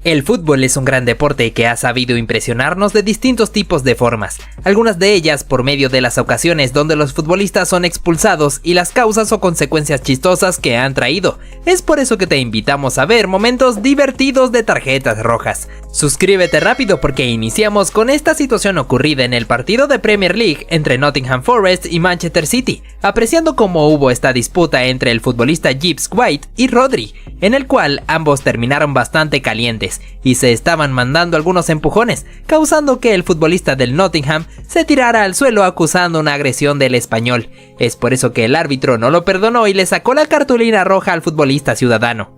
El fútbol es un gran deporte que ha sabido impresionarnos de distintos tipos de formas, algunas de ellas por medio de las ocasiones donde los futbolistas son expulsados y las causas o consecuencias chistosas que han traído. Es por eso que te invitamos a ver momentos divertidos de tarjetas rojas. Suscríbete rápido porque iniciamos con esta situación ocurrida en el partido de Premier League entre Nottingham Forest y Manchester City, apreciando cómo hubo esta disputa entre el futbolista Gibbs White y Rodri, en el cual ambos terminaron bastante calientes y se estaban mandando algunos empujones, causando que el futbolista del Nottingham se tirara al suelo acusando una agresión del español. Es por eso que el árbitro no lo perdonó y le sacó la cartulina roja al futbolista ciudadano.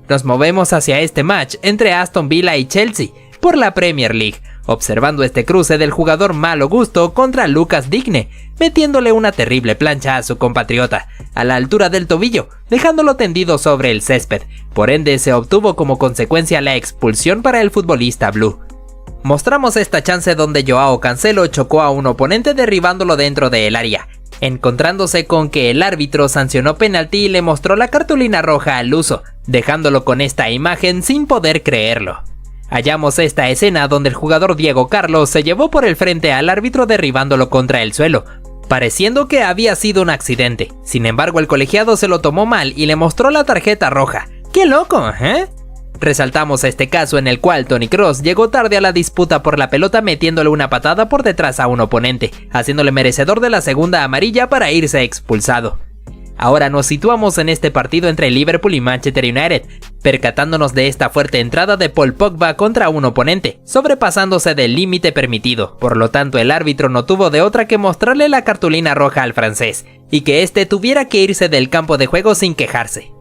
Nos movemos hacia este match entre Aston Villa y Chelsea por la Premier League, observando este cruce del jugador malo gusto contra Lucas Digne, metiéndole una terrible plancha a su compatriota, a la altura del tobillo, dejándolo tendido sobre el césped. Por ende se obtuvo como consecuencia la expulsión para el futbolista blue. Mostramos esta chance donde Joao Cancelo chocó a un oponente derribándolo dentro del área, encontrándose con que el árbitro sancionó penalti y le mostró la cartulina roja al luso, dejándolo con esta imagen sin poder creerlo. Hallamos esta escena donde el jugador Diego Carlos se llevó por el frente al árbitro derribándolo contra el suelo, pareciendo que había sido un accidente. Sin embargo, el colegiado se lo tomó mal y le mostró la tarjeta roja. ¡Qué loco, eh! Resaltamos este caso en el cual Toni Kroos llegó tarde a la disputa por la pelota metiéndole una patada por detrás a un oponente, haciéndole merecedor de la segunda amarilla para irse expulsado. Ahora nos situamos en este partido entre Liverpool y Manchester United, percatándonos de esta fuerte entrada de Paul Pogba contra un oponente, sobrepasándose del límite permitido. Por lo tanto, el árbitro no tuvo de otra que mostrarle la cartulina roja al francés, y que este tuviera que irse del campo de juego sin quejarse.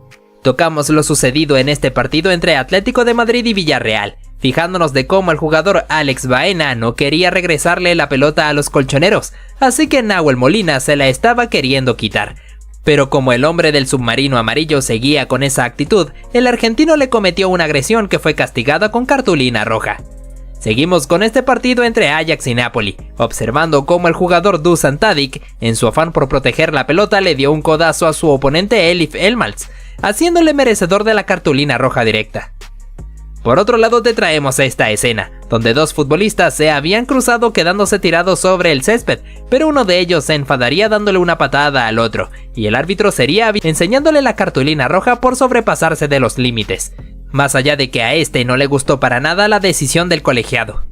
Tocamos lo sucedido en este partido entre Atlético de Madrid y Villarreal, fijándonos de cómo el jugador Alex Baena no quería regresarle la pelota a los colchoneros, así que Nahuel Molina se la estaba queriendo quitar. Pero como el hombre del submarino amarillo seguía con esa actitud, el argentino le cometió una agresión que fue castigada con cartulina roja. Seguimos con este partido entre Ajax y Napoli, observando cómo el jugador Dusan Tadic, en su afán por proteger la pelota, le dio un codazo a su oponente Elif Elmals, haciéndole merecedor de la cartulina roja directa. Por otro lado te traemos esta escena, donde dos futbolistas se habían cruzado quedándose tirados sobre el césped, pero uno de ellos se enfadaría dándole una patada al otro, y el árbitro sería enseñándole la cartulina roja por sobrepasarse de los límites, más allá de que a este no le gustó para nada la decisión del colegiado.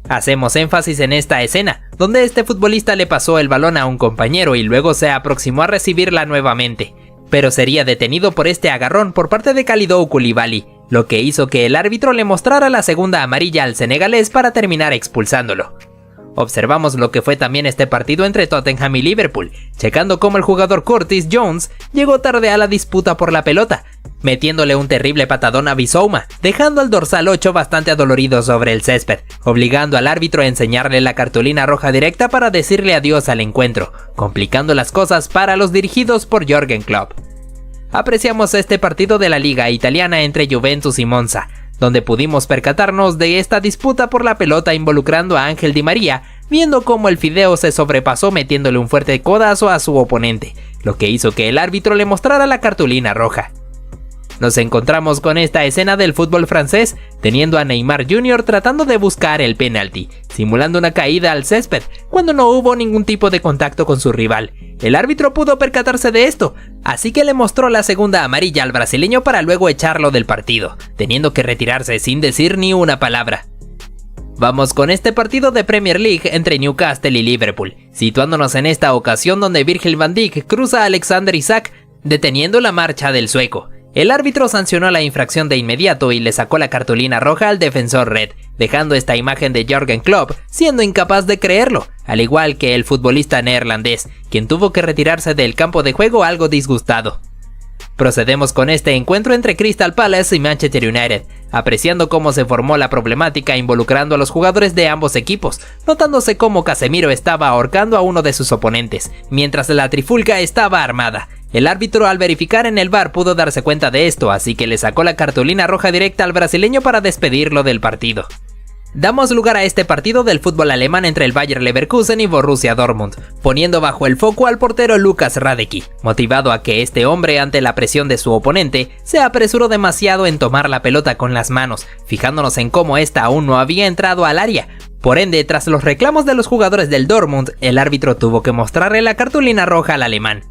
Hacemos énfasis en esta escena, donde este futbolista le pasó el balón a un compañero y luego se aproximó a recibirla nuevamente, pero sería detenido por este agarrón por parte de Kalidou Koulibaly, lo que hizo que el árbitro le mostrara la segunda amarilla al senegalés para terminar expulsándolo. Observamos lo que fue también este partido entre Tottenham y Liverpool, checando cómo el jugador Curtis Jones llegó tarde a la disputa por la pelota, metiéndole un terrible patadón a Bissouma, dejando al dorsal 8 bastante adolorido sobre el césped, obligando al árbitro a enseñarle la cartulina roja directa para decirle adiós al encuentro, complicando las cosas para los dirigidos por Jürgen Klopp. Apreciamos este partido de la Liga Italiana entre Juventus y Monza, donde pudimos percatarnos de esta disputa por la pelota involucrando a Ángel Di María, viendo cómo el Fideo se sobrepasó metiéndole un fuerte codazo a su oponente, lo que hizo que el árbitro le mostrara la cartulina roja. Nos encontramos con esta escena del fútbol francés, teniendo a Neymar Jr. tratando de buscar el penalti, simulando una caída al césped, cuando no hubo ningún tipo de contacto con su rival. El árbitro pudo percatarse de esto, así que le mostró la segunda amarilla al brasileño para luego echarlo del partido, teniendo que retirarse sin decir ni una palabra. Vamos con este partido de Premier League entre Newcastle y Liverpool, situándonos en esta ocasión donde Virgil van Dijk cruza a Alexander Isak, deteniendo la marcha del sueco. El árbitro sancionó la infracción de inmediato y le sacó la cartulina roja al defensor red, dejando esta imagen de Jürgen Klopp siendo incapaz de creerlo, al igual que el futbolista neerlandés, quien tuvo que retirarse del campo de juego algo disgustado. Procedemos con este encuentro entre Crystal Palace y Manchester United, apreciando cómo se formó la problemática involucrando a los jugadores de ambos equipos, notándose cómo Casemiro estaba ahorcando a uno de sus oponentes, mientras la trifulca estaba armada. El árbitro al verificar en el VAR pudo darse cuenta de esto, así que le sacó la cartulina roja directa al brasileño para despedirlo del partido. Damos lugar a este partido del fútbol alemán entre el Bayer Leverkusen y Borussia Dortmund, poniendo bajo el foco al portero Lukas Hradecky, motivado a que este hombre, ante la presión de su oponente, se apresuró demasiado en tomar la pelota con las manos, fijándonos en cómo esta aún no había entrado al área. Por ende, tras los reclamos de los jugadores del Dortmund, el árbitro tuvo que mostrarle la cartulina roja al alemán.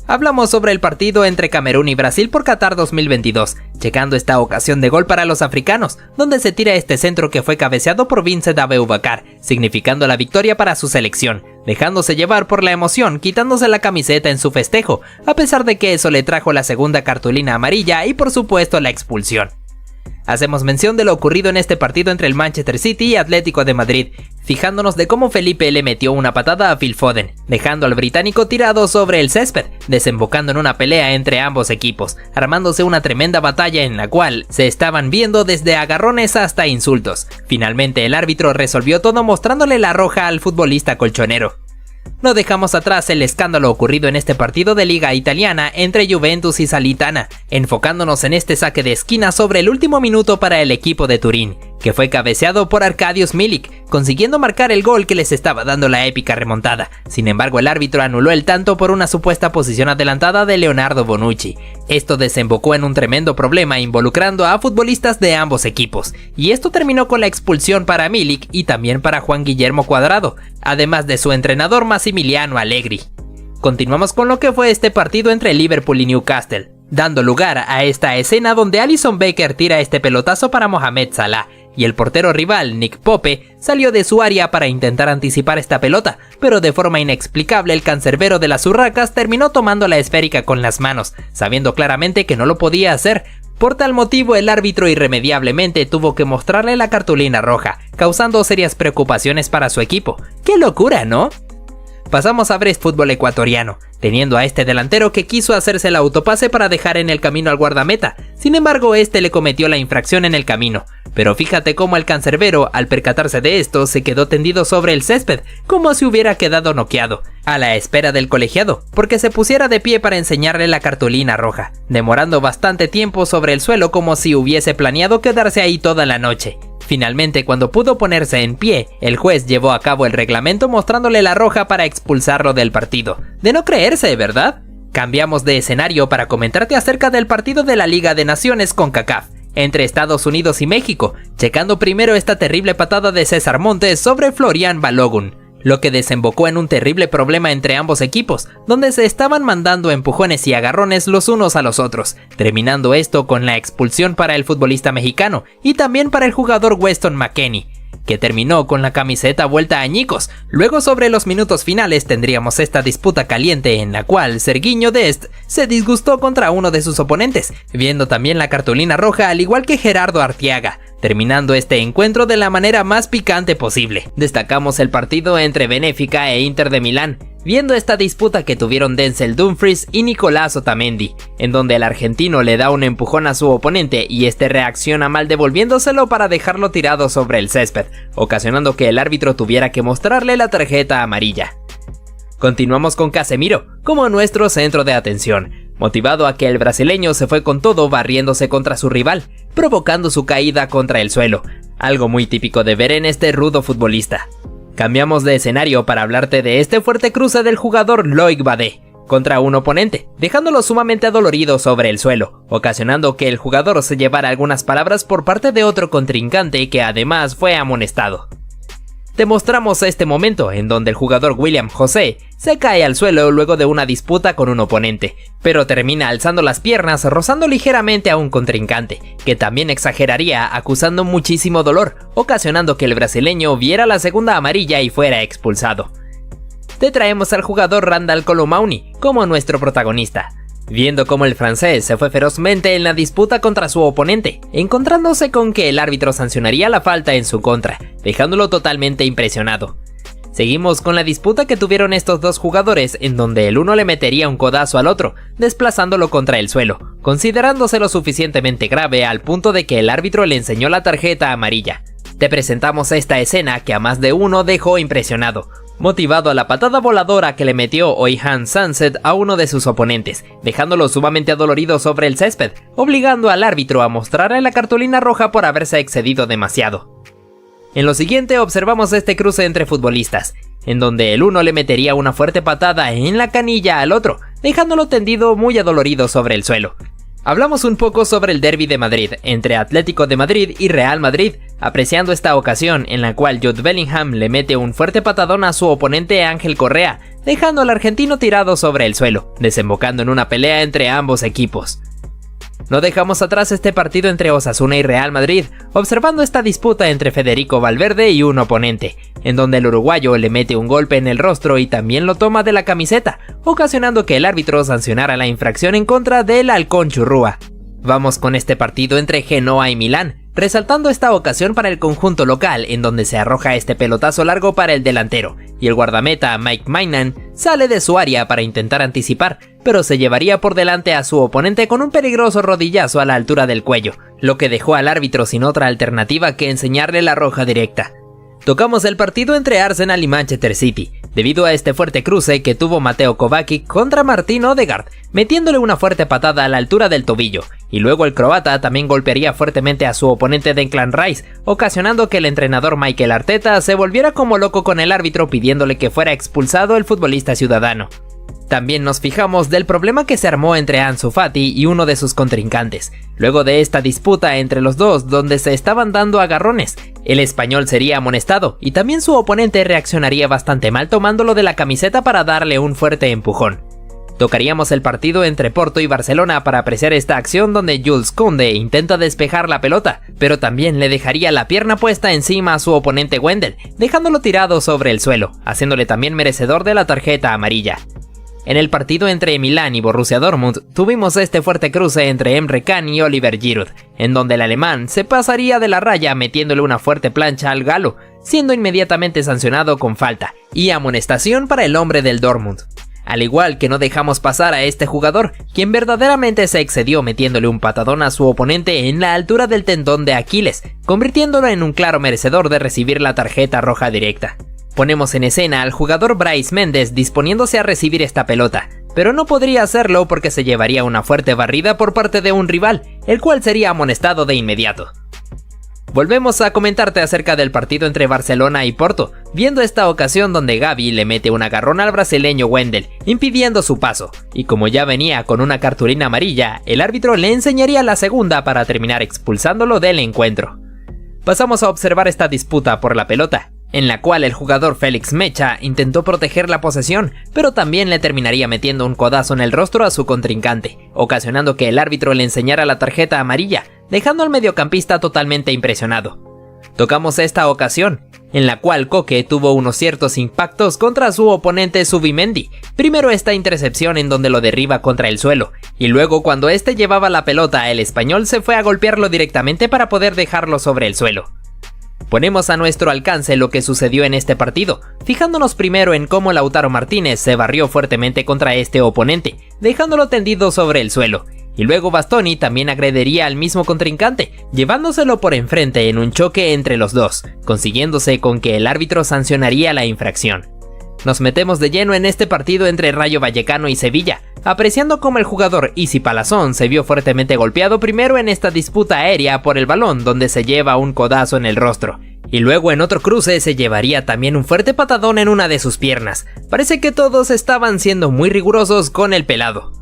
Hablamos sobre el partido entre Camerún y Brasil por Qatar 2022, checando esta ocasión de gol para los africanos, donde se tira este centro que fue cabeceado por Vincent Aboubakar, significando la victoria para su selección, dejándose llevar por la emoción, quitándose la camiseta en su festejo, a pesar de que eso le trajo la segunda cartulina amarilla y por supuesto la expulsión. Hacemos mención de lo ocurrido en este partido entre el Manchester City y Atlético de Madrid, fijándonos de cómo Felipe le metió una patada a Phil Foden, dejando al británico tirado sobre el césped, desembocando en una pelea entre ambos equipos, armándose una tremenda batalla en la cual se estaban viendo desde agarrones hasta insultos. Finalmente el árbitro resolvió todo mostrándole la roja al futbolista colchonero. No dejamos atrás el escándalo ocurrido en este partido de Liga Italiana entre Juventus y Salernitana, enfocándonos en este saque de esquina sobre el último minuto para el equipo de Turín, que fue cabeceado por Arkadiusz Milik, consiguiendo marcar el gol que les estaba dando la épica remontada. Sin embargo, el árbitro anuló el tanto por una supuesta posición adelantada de Leonardo Bonucci. Esto desembocó en un tremendo problema involucrando a futbolistas de ambos equipos, y esto terminó con la expulsión para Milik y también para Juan Guillermo Cuadrado, además de su entrenador Massimiliano Allegri. Continuamos con lo que fue este partido entre Liverpool y Newcastle, dando lugar a esta escena donde Alisson Becker tira este pelotazo para Mohamed Salah, y el portero rival, Nick Pope, salió de su área para intentar anticipar esta pelota, pero de forma inexplicable el cancerbero de las urracas terminó tomando la esférica con las manos, sabiendo claramente que no lo podía hacer. Por tal motivo, el árbitro irremediablemente tuvo que mostrarle la cartulina roja, causando serias preocupaciones para su equipo. ¡Qué locura!, ¿no? Pasamos a Brest Fútbol ecuatoriano, teniendo a este delantero que quiso hacerse el autopase para dejar en el camino al guardameta. Sin embargo, este le cometió la infracción en el camino. Pero fíjate cómo el cancerbero, al percatarse de esto, se quedó tendido sobre el césped, como si hubiera quedado noqueado, a la espera del colegiado, porque se pusiera de pie para enseñarle la cartulina roja, demorando bastante tiempo sobre el suelo como si hubiese planeado quedarse ahí toda la noche. Finalmente, cuando pudo ponerse en pie, el juez llevó a cabo el reglamento mostrándole la roja para expulsarlo del partido. De no creerse, ¿verdad? Cambiamos de escenario para comentarte acerca del partido de la Liga de Naciones CONCACAF entre Estados Unidos y México, checando primero esta terrible patada de César Montes sobre Florian Balogun, lo que desembocó en un terrible problema entre ambos equipos, donde se estaban mandando empujones y agarrones los unos a los otros, terminando esto con la expulsión para el futbolista mexicano y también para el jugador Weston McKennie, que terminó con la camiseta vuelta a añicos. Luego, sobre los minutos finales, tendríamos esta disputa caliente en la cual Sergiño Dest se disgustó contra uno de sus oponentes, viendo también la cartulina roja al igual que Gerardo Arteaga, terminando este encuentro de la manera más picante posible. Destacamos el partido entre Benfica e Inter de Milán, viendo esta disputa que tuvieron Denzel Dumfries y Nicolás Otamendi, en donde el argentino le da un empujón a su oponente y este reacciona mal devolviéndoselo para dejarlo tirado sobre el césped, ocasionando que el árbitro tuviera que mostrarle la tarjeta amarilla. Continuamos con Casemiro como nuestro centro de atención, motivado a que el brasileño se fue con todo barriéndose contra su rival, provocando su caída contra el suelo, algo muy típico de ver en este rudo futbolista. Cambiamos de escenario para hablarte de este fuerte cruce del jugador Loic Badé contra un oponente, dejándolo sumamente adolorido sobre el suelo, ocasionando que el jugador se llevara algunas palabras por parte de otro contrincante que además fue amonestado. Te mostramos este momento en donde el jugador William José se cae al suelo luego de una disputa con un oponente, pero termina alzando las piernas rozando ligeramente a un contrincante, que también exageraría acusando muchísimo dolor, ocasionando que el brasileño viera la segunda amarilla y fuera expulsado. Te traemos al jugador Randal Kolo Muani como nuestro protagonista, viendo cómo el francés se fue ferozmente en la disputa contra su oponente, encontrándose con que el árbitro sancionaría la falta en su contra, dejándolo totalmente impresionado. Seguimos con la disputa que tuvieron estos dos jugadores, en donde el uno le metería un codazo al otro, desplazándolo contra el suelo, considerándose lo suficientemente grave al punto de que el árbitro le enseñó la tarjeta amarilla. Te presentamos esta escena que a más de uno dejó impresionado, motivado a la patada voladora que le metió Oihan Sunset a uno de sus oponentes, dejándolo sumamente adolorido sobre el césped, obligando al árbitro a mostrarle la cartulina roja por haberse excedido demasiado. En lo siguiente observamos este cruce entre futbolistas, en donde el uno le metería una fuerte patada en la canilla al otro, dejándolo tendido muy adolorido sobre el suelo. Hablamos un poco sobre el derbi de Madrid, entre Atlético de Madrid y Real Madrid, apreciando esta ocasión en la cual Jude Bellingham le mete un fuerte patadón a su oponente Ángel Correa, dejando al argentino tirado sobre el suelo, desembocando en una pelea entre ambos equipos. No dejamos atrás este partido entre Osasuna y Real Madrid, observando esta disputa entre Federico Valverde y un oponente, en donde el uruguayo le mete un golpe en el rostro y también lo toma de la camiseta, ocasionando que el árbitro sancionara la infracción en contra del Halcón Churrúa. Vamos con este partido entre Genoa y Milán, resaltando esta ocasión para el conjunto local, en donde se arroja este pelotazo largo para el delantero, y el guardameta Mike Maignan sale de su área para intentar anticipar, pero se llevaría por delante a su oponente con un peligroso rodillazo a la altura del cuello, lo que dejó al árbitro sin otra alternativa que enseñarle la roja directa. Tocamos el partido entre Arsenal y Manchester City, debido a este fuerte cruce que tuvo Mateo Kovacic contra Martin Odegaard, metiéndole una fuerte patada a la altura del tobillo, y luego el croata también golpearía fuertemente a su oponente Declan Rice, ocasionando que el entrenador Mikel Arteta se volviera como loco con el árbitro pidiéndole que fuera expulsado el futbolista ciudadano. También nos fijamos del problema que se armó entre Ansu Fati y uno de sus contrincantes, luego de esta disputa entre los dos donde se estaban dando agarrones. El español sería amonestado y también su oponente reaccionaría bastante mal tomándolo de la camiseta para darle un fuerte empujón. Tocaríamos el partido entre Porto y Barcelona para apreciar esta acción donde Jules Koundé intenta despejar la pelota, pero también le dejaría la pierna puesta encima a su oponente Wendel, dejándolo tirado sobre el suelo, haciéndole también merecedor de la tarjeta amarilla. En el partido entre Milán y Borussia Dortmund tuvimos este fuerte cruce entre Emre Can y Oliver Giroud, en donde el alemán se pasaría de la raya metiéndole una fuerte plancha al galo, siendo inmediatamente sancionado con falta y amonestación para el hombre del Dortmund. Al igual que no dejamos pasar a este jugador, quien verdaderamente se excedió metiéndole un patadón a su oponente en la altura del tendón de Aquiles, convirtiéndolo en un claro merecedor de recibir la tarjeta roja directa. Ponemos en escena al jugador Brais Méndez disponiéndose a recibir esta pelota, pero no podría hacerlo porque se llevaría una fuerte barrida por parte de un rival, el cual sería amonestado de inmediato. Volvemos a comentarte acerca del partido entre Barcelona y Porto, viendo esta ocasión donde Gavi le mete un agarrón al brasileño Wendel, impidiendo su paso, y como ya venía con una cartulina amarilla, el árbitro le enseñaría la segunda para terminar expulsándolo del encuentro. Pasamos a observar esta disputa por la pelota, en la cual el jugador Félix Mecha intentó proteger la posesión, pero también le terminaría metiendo un codazo en el rostro a su contrincante, ocasionando que el árbitro le enseñara la tarjeta amarilla, dejando al mediocampista totalmente impresionado. Tocamos esta ocasión, en la cual Koke tuvo unos ciertos impactos contra su oponente Zubimendi, primero esta intercepción en donde lo derriba contra el suelo, y luego cuando este llevaba la pelota el español se fue a golpearlo directamente para poder dejarlo sobre el suelo. Ponemos a nuestro alcance lo que sucedió en este partido, fijándonos primero en cómo Lautaro Martínez se barrió fuertemente contra este oponente, dejándolo tendido sobre el suelo, y luego Bastoni también agrediría al mismo contrincante, llevándoselo por enfrente en un choque entre los dos, consiguiéndose con que el árbitro sancionaría la infracción. Nos metemos de lleno en este partido entre Rayo Vallecano y Sevilla, apreciando cómo el jugador Isi Palazón se vio fuertemente golpeado primero en esta disputa aérea por el balón donde se lleva un codazo en el rostro, y luego en otro cruce se llevaría también un fuerte patadón en una de sus piernas. Parece que todos estaban siendo muy rigurosos con el pelado.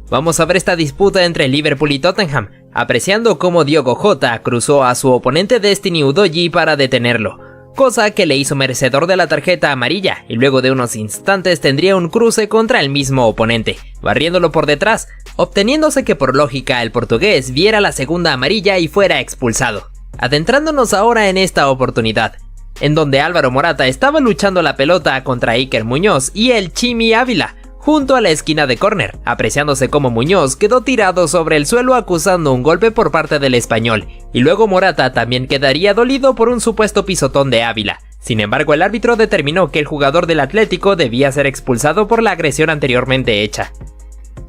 Vamos a ver esta disputa entre Liverpool y Tottenham, apreciando cómo Diogo Jota cruzó a su oponente Destiny Udogie para detenerlo, cosa que le hizo merecedor de la tarjeta amarilla, y luego de unos instantes tendría un cruce contra el mismo oponente, barriéndolo por detrás, obteniéndose que por lógica el portugués viera la segunda amarilla y fuera expulsado. Adentrándonos ahora en esta oportunidad, en donde Álvaro Morata estaba luchando la pelota contra Iker Muñoz y el Chimi Ávila, junto a la esquina de córner, apreciándose como Muñoz quedó tirado sobre el suelo acusando un golpe por parte del español, y luego Morata también quedaría dolido por un supuesto pisotón de Ávila. Sin embargo, el árbitro determinó que el jugador del Atlético debía ser expulsado por la agresión anteriormente hecha.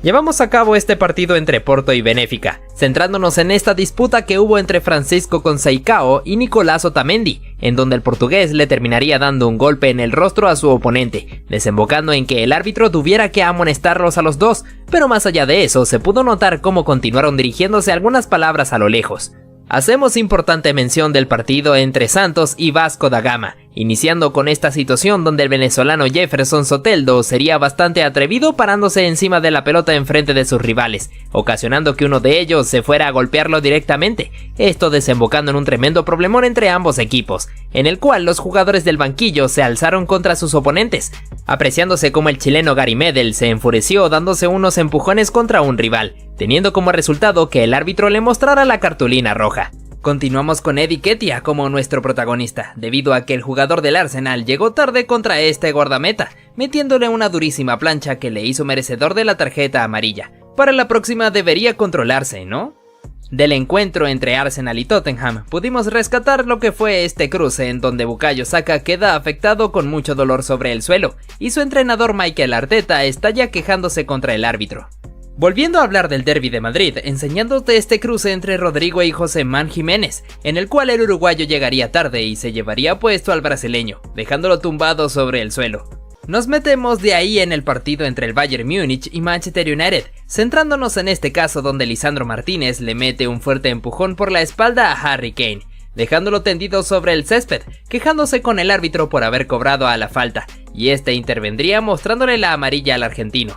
Llevamos a cabo este partido entre Porto y Benfica, centrándonos en esta disputa que hubo entre Francisco Conceição y Nicolás Otamendi, en donde el portugués le terminaría dando un golpe en el rostro a su oponente, desembocando en que el árbitro tuviera que amonestarlos a los dos, pero más allá de eso se pudo notar cómo continuaron dirigiéndose algunas palabras a lo lejos. Hacemos importante mención del partido entre Santos y Vasco da Gama, iniciando con esta situación donde el venezolano Jefferson Soteldo sería bastante atrevido parándose encima de la pelota enfrente de sus rivales, ocasionando que uno de ellos se fuera a golpearlo directamente, esto desembocando en un tremendo problemón entre ambos equipos, en el cual los jugadores del banquillo se alzaron contra sus oponentes, apreciándose como el chileno Gary Medel se enfureció dándose unos empujones contra un rival, teniendo como resultado que el árbitro le mostrara la cartulina roja. Continuamos con Eddie Nketiah como nuestro protagonista, debido a que el jugador del Arsenal llegó tarde contra este guardameta, metiéndole una durísima plancha que le hizo merecedor de la tarjeta amarilla. Para la próxima debería controlarse, ¿no? Del encuentro entre Arsenal y Tottenham, pudimos rescatar lo que fue este cruce en donde Bukayo Saka queda afectado con mucho dolor sobre el suelo, y su entrenador Mikel Arteta está ya quejándose contra el árbitro. Volviendo a hablar del derbi de Madrid, enseñándote este cruce entre Rodrigo y Joséman Jiménez, en el cual el uruguayo llegaría tarde y se llevaría puesto al brasileño, dejándolo tumbado sobre el suelo. Nos metemos de ahí en el partido entre el Bayern Múnich y Manchester United, centrándonos en este caso donde Lisandro Martínez le mete un fuerte empujón por la espalda a Harry Kane, dejándolo tendido sobre el césped, quejándose con el árbitro por haber cobrado a la falta, y este intervendría mostrándole la amarilla al argentino.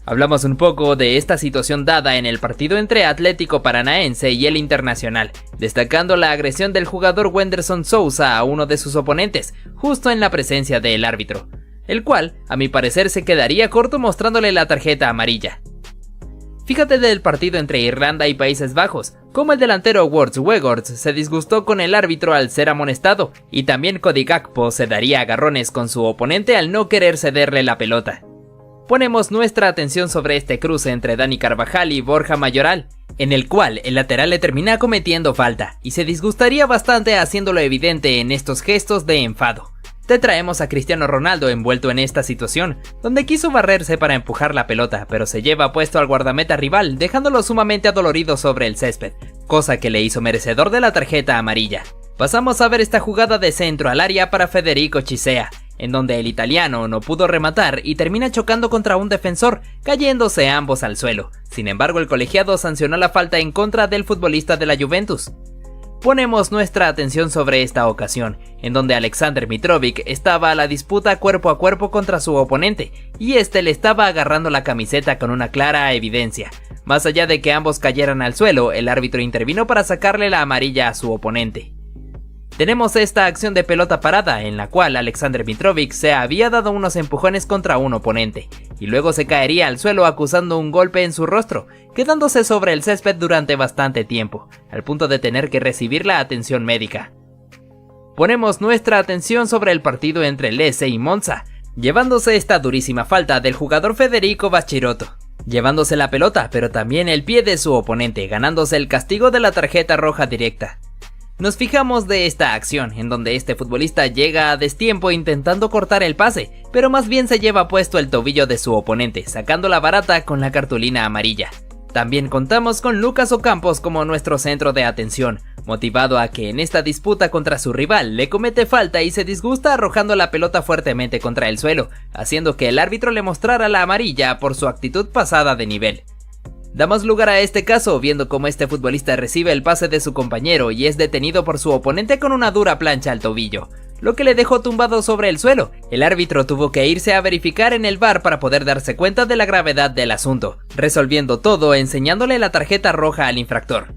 Hablamos un poco de esta situación dada en el partido entre Atlético Paranaense y el Internacional, destacando la agresión del jugador Wenderson Sousa a uno de sus oponentes, justo en la presencia del árbitro, el cual, a mi parecer, se quedaría corto mostrándole la tarjeta amarilla. Fíjate del partido entre Irlanda y Países Bajos, como el delantero Wout Weghorst se disgustó con el árbitro al ser amonestado, y también Cody Gakpo se daría agarrones con su oponente al no querer cederle la pelota. Ponemos nuestra atención sobre este cruce entre Dani Carvajal y Borja Mayoral, en el cual el lateral le termina cometiendo falta, y se disgustaría bastante haciéndolo evidente en estos gestos de enfado. Te traemos a Cristiano Ronaldo envuelto en esta situación, donde quiso barrerse para empujar la pelota, pero se lleva puesto al guardameta rival, dejándolo sumamente adolorido sobre el césped, cosa que le hizo merecedor de la tarjeta amarilla. Pasamos a ver esta jugada de centro al área para Federico Chiesa, en donde el italiano no pudo rematar y termina chocando contra un defensor, cayéndose ambos al suelo. Sin embargo, el colegiado sancionó la falta en contra del futbolista de la Juventus. Ponemos nuestra atención sobre esta ocasión, en donde Alexander Mitrovic estaba a la disputa cuerpo a cuerpo contra su oponente, y este le estaba agarrando la camiseta con una clara evidencia. Más allá de que ambos cayeran al suelo, el árbitro intervino para sacarle la amarilla a su oponente. Tenemos esta acción de pelota parada en la cual Alexander Mitrovic se había dado unos empujones contra un oponente, y luego se caería al suelo acusando un golpe en su rostro, quedándose sobre el césped durante bastante tiempo, al punto de tener que recibir la atención médica. Ponemos nuestra atención sobre el partido entre Lecce y Monza, llevándose esta durísima falta del jugador Federico Bachirotto, llevándose la pelota pero también el pie de su oponente, ganándose el castigo de la tarjeta roja directa. Nos fijamos de esta acción, en donde este futbolista llega a destiempo intentando cortar el pase, pero más bien se lleva puesto el tobillo de su oponente, sacando la barata con la cartulina amarilla. También contamos con Lucas Ocampos como nuestro centro de atención, motivado a que en esta disputa contra su rival le comete falta y se disgusta arrojando la pelota fuertemente contra el suelo, haciendo que el árbitro le mostrara la amarilla por su actitud pasada de nivel. Damos lugar a este caso viendo cómo este futbolista recibe el pase de su compañero y es detenido por su oponente con una dura plancha al tobillo, lo que le dejó tumbado sobre el suelo. El árbitro tuvo que irse a verificar en el VAR para poder darse cuenta de la gravedad del asunto, resolviendo todo enseñándole la tarjeta roja al infractor.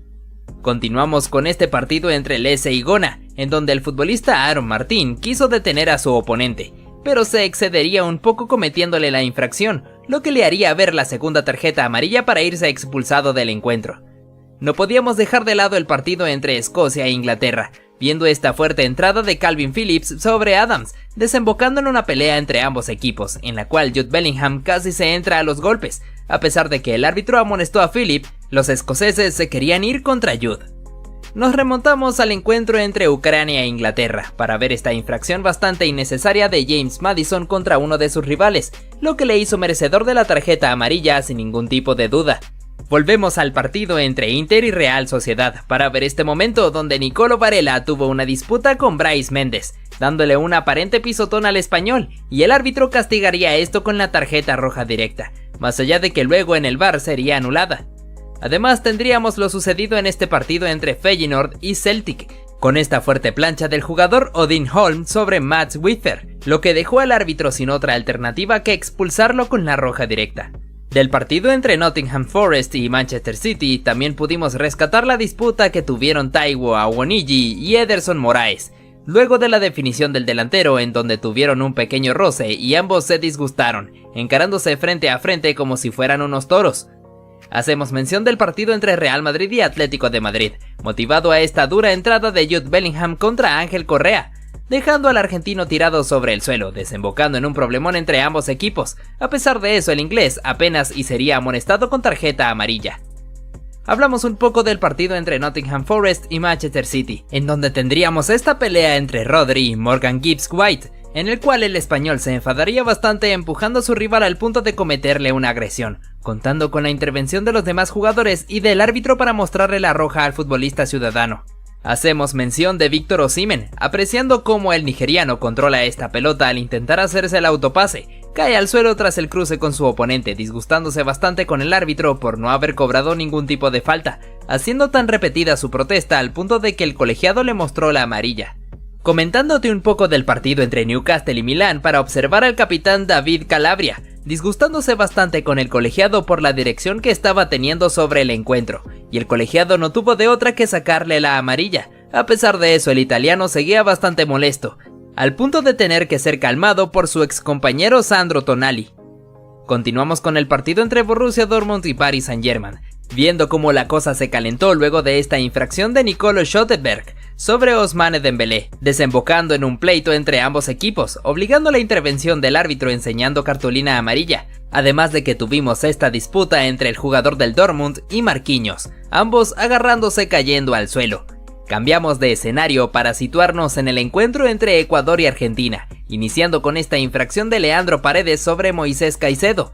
Continuamos con este partido entre Lecce y Gona, en donde el futbolista Aaron Martín quiso detener a su oponente, pero se excedería un poco cometiéndole la infracción, lo que le haría ver la segunda tarjeta amarilla para irse expulsado del encuentro. No podíamos dejar de lado el partido entre Escocia e Inglaterra, viendo esta fuerte entrada de Calvin Phillips sobre Adams, desembocando en una pelea entre ambos equipos, en la cual Jude Bellingham casi se entra a los golpes. A pesar de que el árbitro amonestó a Philip, los escoceses se querían ir contra Jude. Nos remontamos al encuentro entre Ucrania e Inglaterra para ver esta infracción bastante innecesaria de James Maddison contra uno de sus rivales, lo que le hizo merecedor de la tarjeta amarilla sin ningún tipo de duda. Volvemos al partido entre Inter y Real Sociedad para ver este momento donde Nicolo Varela tuvo una disputa con Brais Méndez, dándole un aparente pisotón al español, y el árbitro castigaría esto con la tarjeta roja directa, más allá de que luego en el VAR sería anulada. Además tendríamos lo sucedido en este partido entre Feyenoord y Celtic, con esta fuerte plancha del jugador Odin Holm sobre Mats Wither, lo que dejó al árbitro sin otra alternativa que expulsarlo con la roja directa. Del partido entre Nottingham Forest y Manchester City también pudimos rescatar la disputa que tuvieron Taiwo Awoniyi y Ederson Moraes, luego de la definición del delantero, en donde tuvieron un pequeño roce y ambos se disgustaron, encarándose frente a frente como si fueran unos toros. Hacemos mención del partido entre Real Madrid y Atlético de Madrid, motivado a esta dura entrada de Jude Bellingham contra Ángel Correa, dejando al argentino tirado sobre el suelo, desembocando en un problemón entre ambos equipos. A pesar de eso, el inglés apenas y sería amonestado con tarjeta amarilla. Hablamos un poco del partido entre Nottingham Forest y Manchester City, en donde tendríamos esta pelea entre Rodri y Morgan Gibbs White, en el cual el español se enfadaría bastante empujando a su rival al punto de cometerle una agresión, contando con la intervención de los demás jugadores y del árbitro para mostrarle la roja al futbolista ciudadano. Hacemos mención de Víctor Osimhen, apreciando cómo el nigeriano controla esta pelota al intentar hacerse el autopase, cae al suelo tras el cruce con su oponente, disgustándose bastante con el árbitro por no haber cobrado ningún tipo de falta, haciendo tan repetida su protesta al punto de que el colegiado le mostró la amarilla. Comentándote un poco del partido entre Newcastle y Milán para observar al capitán David Calabria, disgustándose bastante con el colegiado por la dirección que estaba teniendo sobre el encuentro, y el colegiado no tuvo de otra que sacarle la amarilla. A pesar de eso, el italiano seguía bastante molesto, al punto de tener que ser calmado por su ex compañero Sandro Tonali. Continuamos con el partido entre Borussia Dortmund y Paris Saint-Germain, viendo cómo la cosa se calentó luego de esta infracción de Nicolo Schlotterberg sobre Ousmane Dembélé, desembocando en un pleito entre ambos equipos, obligando la intervención del árbitro enseñando cartulina amarilla, además de que tuvimos esta disputa entre el jugador del Dortmund y Marquinhos, ambos agarrándose cayendo al suelo. Cambiamos de escenario para situarnos en el encuentro entre Ecuador y Argentina, iniciando con esta infracción de Leandro Paredes sobre Moisés Caicedo,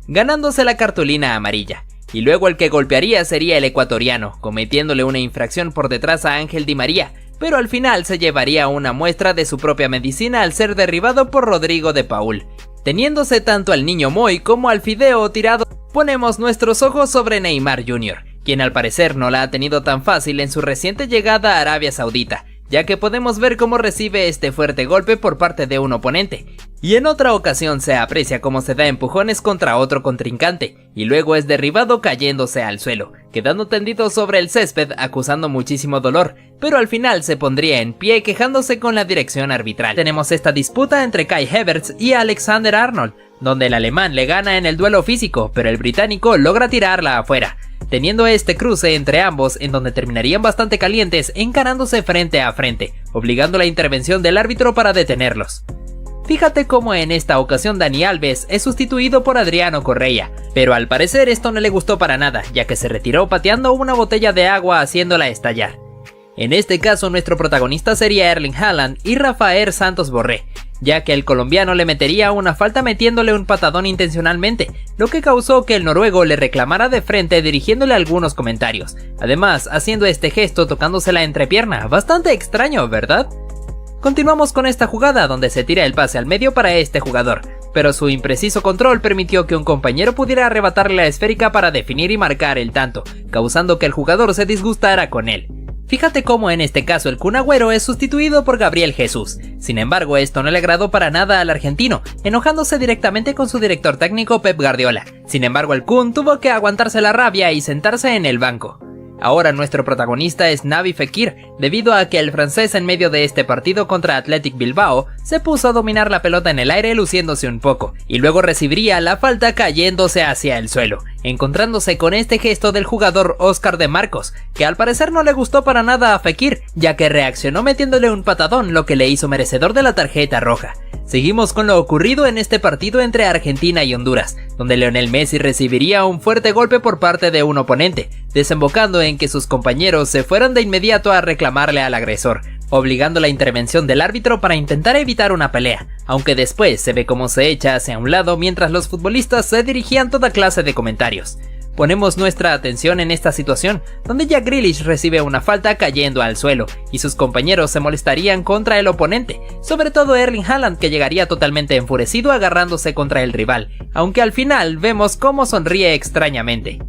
ganándose la cartulina amarilla. Y luego el que golpearía sería el ecuatoriano, cometiéndole una infracción por detrás a Ángel Di María, pero al final se llevaría una muestra de su propia medicina al ser derribado por Rodrigo de Paul. Teniéndose tanto al niño Moy como al Fideo tirado, ponemos nuestros ojos sobre Neymar Jr., quien al parecer no la ha tenido tan fácil en su reciente llegada a Arabia Saudita, ya que podemos ver cómo recibe este fuerte golpe por parte de un oponente, y en otra ocasión se aprecia cómo se da empujones contra otro contrincante, y luego es derribado cayéndose al suelo, quedando tendido sobre el césped acusando muchísimo dolor, pero al final se pondría en pie quejándose con la dirección arbitral. Tenemos esta disputa entre Kai Havertz y Alexander Arnold, donde el alemán le gana en el duelo físico, pero el británico logra tirarla afuera, teniendo este cruce entre ambos en donde terminarían bastante calientes encarándose frente a frente, obligando la intervención del árbitro para detenerlos. Fíjate cómo en esta ocasión Dani Alves es sustituido por Adriano Correa, pero al parecer esto no le gustó para nada, ya que se retiró pateando una botella de agua haciéndola estallar. En este caso nuestro protagonista sería Erling Haaland y Rafael Santos Borré, ya que el colombiano le metería una falta metiéndole un patadón intencionalmente, lo que causó que el noruego le reclamara de frente dirigiéndole algunos comentarios, además haciendo este gesto tocándose la entrepierna, bastante extraño, ¿verdad? Continuamos con esta jugada donde se tira el pase al medio para este jugador, pero su impreciso control permitió que un compañero pudiera arrebatarle la esférica para definir y marcar el tanto, causando que el jugador se disgustara con él. Fíjate cómo en este caso el Kun Agüero es sustituido por Gabriel Jesús. Sin embargo, esto no le agradó para nada al argentino, enojándose directamente con su director técnico Pep Guardiola. Sin embargo, el Kun tuvo que aguantarse la rabia y sentarse en el banco. Ahora nuestro protagonista es Naby Fekir, debido a que el francés en medio de este partido contra Athletic Bilbao se puso a dominar la pelota en el aire luciéndose un poco, y luego recibiría la falta cayéndose hacia el suelo, encontrándose con este gesto del jugador Oscar de Marcos, que al parecer no le gustó para nada a Fekir, ya que reaccionó metiéndole un patadón, lo que le hizo merecedor de la tarjeta roja. Seguimos con lo ocurrido en este partido entre Argentina y Honduras, donde Lionel Messi recibiría un fuerte golpe por parte de un oponente, desembocando en que sus compañeros se fueran de inmediato a reclamarle al agresor, obligando la intervención del árbitro para intentar evitar una pelea, aunque después se ve cómo se echa hacia un lado mientras los futbolistas se dirigían toda clase de comentarios. Ponemos nuestra atención en esta situación, donde Jack Grealish recibe una falta cayendo al suelo, y sus compañeros se molestarían contra el oponente, sobre todo Erling Haaland, que llegaría totalmente enfurecido agarrándose contra el rival, aunque al final vemos cómo sonríe extrañamente.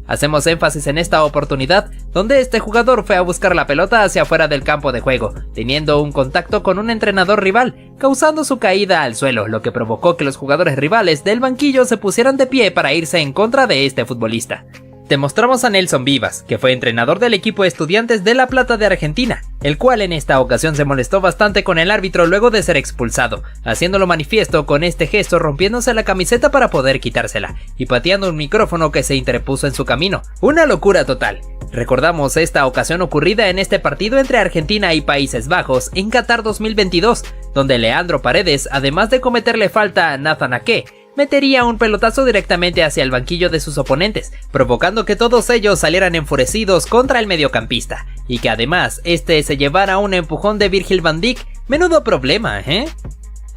Hacemos énfasis en esta oportunidad, donde este jugador fue a buscar la pelota hacia afuera del campo de juego, teniendo un contacto con un entrenador rival, causando su caída al suelo, lo que provocó que los jugadores rivales del banquillo se pusieran de pie para irse en contra de este futbolista. Demostramos a Nelson Vivas, que fue entrenador del equipo Estudiantes de La Plata de Argentina, el cual en esta ocasión se molestó bastante con el árbitro luego de ser expulsado, haciéndolo manifiesto con este gesto rompiéndose la camiseta para poder quitársela, y pateando un micrófono que se interpuso en su camino. Una locura total. Recordamos esta ocasión ocurrida en este partido entre Argentina y Países Bajos en Qatar 2022, donde Leandro Paredes, además de cometerle falta a Nathan Ake, metería un pelotazo directamente hacia el banquillo de sus oponentes, provocando que todos ellos salieran enfurecidos contra el mediocampista, y que además este se llevara un empujón de Virgil van Dijk. Menudo problema, ¿eh?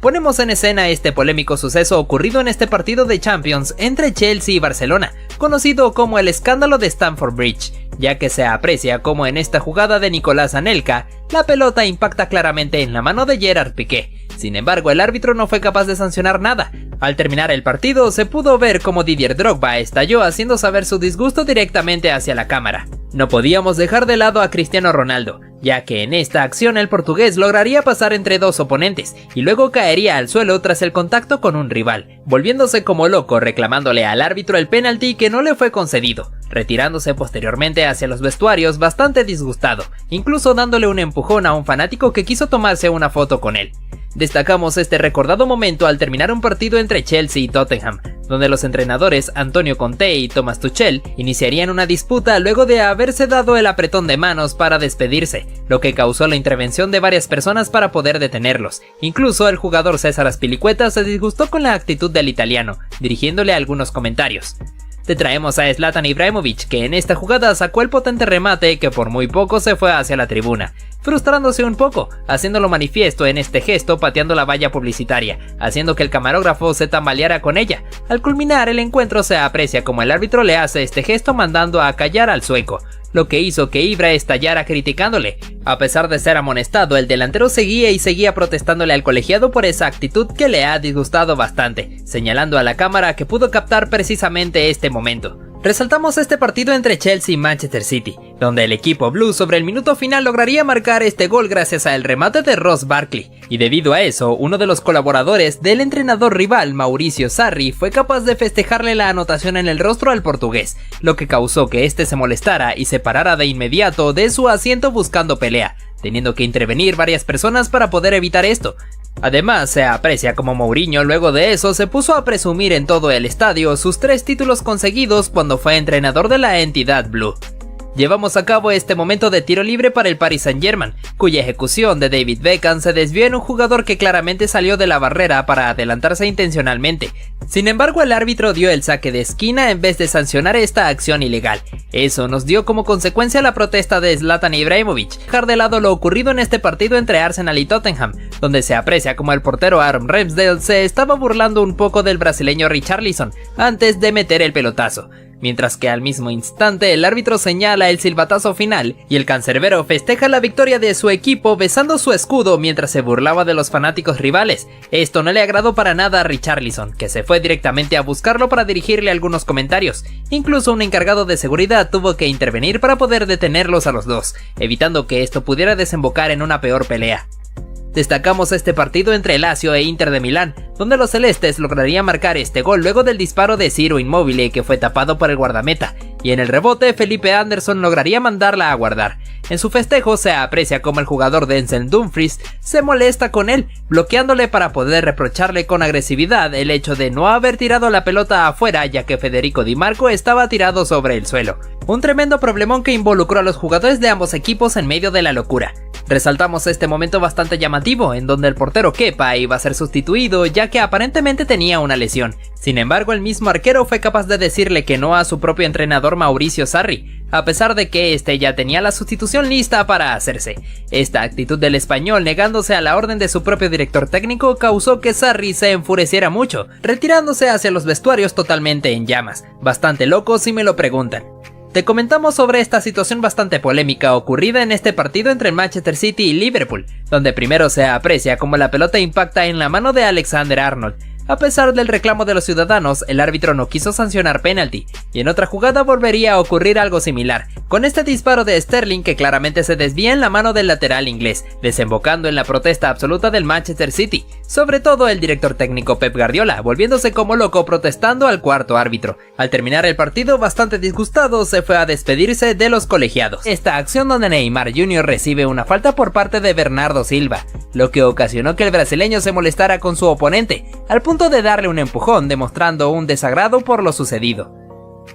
Ponemos en escena este polémico suceso ocurrido en este partido de Champions entre Chelsea y Barcelona, conocido como el escándalo de Stamford Bridge, ya que se aprecia como en esta jugada de Nicolás Anelka, la pelota impacta claramente en la mano de Gerard Piqué. Sin embargo, el árbitro no fue capaz de sancionar nada. Al terminar el partido, se pudo ver como Didier Drogba estalló haciendo saber su disgusto directamente hacia la cámara. No podíamos dejar de lado a Cristiano Ronaldo, ya que en esta acción el portugués lograría pasar entre dos oponentes y luego caería al suelo tras el contacto con un rival, volviéndose como loco reclamándole al árbitro el penalti que no le fue concedido, retirándose posteriormente hacia los vestuarios bastante disgustado, incluso dándole un empujón a un fanático que quiso tomarse una foto con él. Destacamos este recordado momento al terminar un partido entre Chelsea y Tottenham, donde los entrenadores Antonio Conte y Thomas Tuchel iniciarían una disputa luego de haberse dado el apretón de manos para despedirse, lo que causó la intervención de varias personas para poder detenerlos. Incluso el jugador César Azpilicueta se disgustó con la actitud del italiano, dirigiéndole algunos comentarios. Te traemos a Zlatan Ibrahimovic, que en esta jugada sacó el potente remate que por muy poco se fue hacia la tribuna, frustrándose un poco, haciéndolo manifiesto en este gesto pateando la valla publicitaria, haciendo que el camarógrafo se tambaleara con ella. Al culminar el encuentro se aprecia como el árbitro le hace este gesto mandando a callar al sueco, lo que hizo que Ibra estallara criticándole. A pesar de ser amonestado, el delantero seguía protestándole al colegiado por esa actitud que le ha disgustado bastante, señalando a la cámara que pudo captar precisamente este momento. Resaltamos este partido entre Chelsea y Manchester City, donde el equipo blue sobre el minuto final lograría marcar este gol gracias al remate de Ross Barkley, y debido a eso, uno de los colaboradores del entrenador rival Mauricio Sarri fue capaz de festejarle la anotación en el rostro al portugués, lo que causó que este se molestara y se parara de inmediato de su asiento buscando pelea, teniendo que intervenir varias personas para poder evitar esto. Además, se aprecia como Mourinho luego de eso se puso a presumir en todo el estadio sus 3 títulos conseguidos cuando fue entrenador de la entidad blue. Llevamos a cabo este momento de tiro libre para el Paris Saint-Germain, cuya ejecución de David Beckham se desvió en un jugador que claramente salió de la barrera para adelantarse intencionalmente. Sin embargo, el árbitro dio el saque de esquina en vez de sancionar esta acción ilegal. Eso nos dio como consecuencia la protesta de Zlatan Ibrahimovic, dejar de lado lo ocurrido en este partido entre Arsenal y Tottenham, donde se aprecia como el portero Aaron Ramsdale se estaba burlando un poco del brasileño Richarlison antes de meter el pelotazo. Mientras que al mismo instante el árbitro señala el silbatazo final y el cancerbero festeja la victoria de su equipo besando su escudo mientras se burlaba de los fanáticos rivales. Esto no le agradó para nada a Richarlison, que se fue directamente a buscarlo para dirigirle algunos comentarios. Incluso un encargado de seguridad tuvo que intervenir para poder detenerlos a los dos, evitando que esto pudiera desembocar en una peor pelea. Destacamos este partido entre Lazio e Inter de Milán, donde los celestes lograrían marcar este gol luego del disparo de Ciro Immobile que fue tapado por el guardameta, y en el rebote Felipe Anderson lograría mandarla a guardar. En su festejo se aprecia como el jugador Denzel Dumfries se molesta con él, bloqueándole para poder reprocharle con agresividad el hecho de no haber tirado la pelota afuera ya que Federico Di Marco estaba tirado sobre el suelo. Un tremendo problemón que involucró a los jugadores de ambos equipos en medio de la locura. Resaltamos este momento bastante llamativo, en donde el portero Kepa iba a ser sustituido ya que aparentemente tenía una lesión. Sin embargo, el mismo arquero fue capaz de decirle que no a su propio entrenador Mauricio Sarri, a pesar de que este ya tenía la sustitución lista para hacerse. Esta actitud del español negándose a la orden de su propio director técnico causó que Sarri se enfureciera mucho, retirándose hacia los vestuarios totalmente en llamas. Bastante loco si me lo preguntan. Te comentamos sobre esta situación bastante polémica ocurrida en este partido entre Manchester City y Liverpool, donde primero se aprecia como la pelota impacta en la mano de Alexander-Arnold, A pesar del reclamo de los ciudadanos, el árbitro no quiso sancionar penalti, y en otra jugada volvería a ocurrir algo similar, con este disparo de Sterling que claramente se desvía en la mano del lateral inglés, desembocando en la protesta absoluta del Manchester City, sobre todo el director técnico Pep Guardiola, volviéndose como loco protestando al cuarto árbitro. Al terminar el partido, bastante disgustado, se fue a despedirse de los colegiados. Esta acción donde Neymar Jr. recibe una falta por parte de Bernardo Silva, lo que ocasionó que el brasileño se molestara con su oponente, al punto de darle un empujón, demostrando un desagrado por lo sucedido.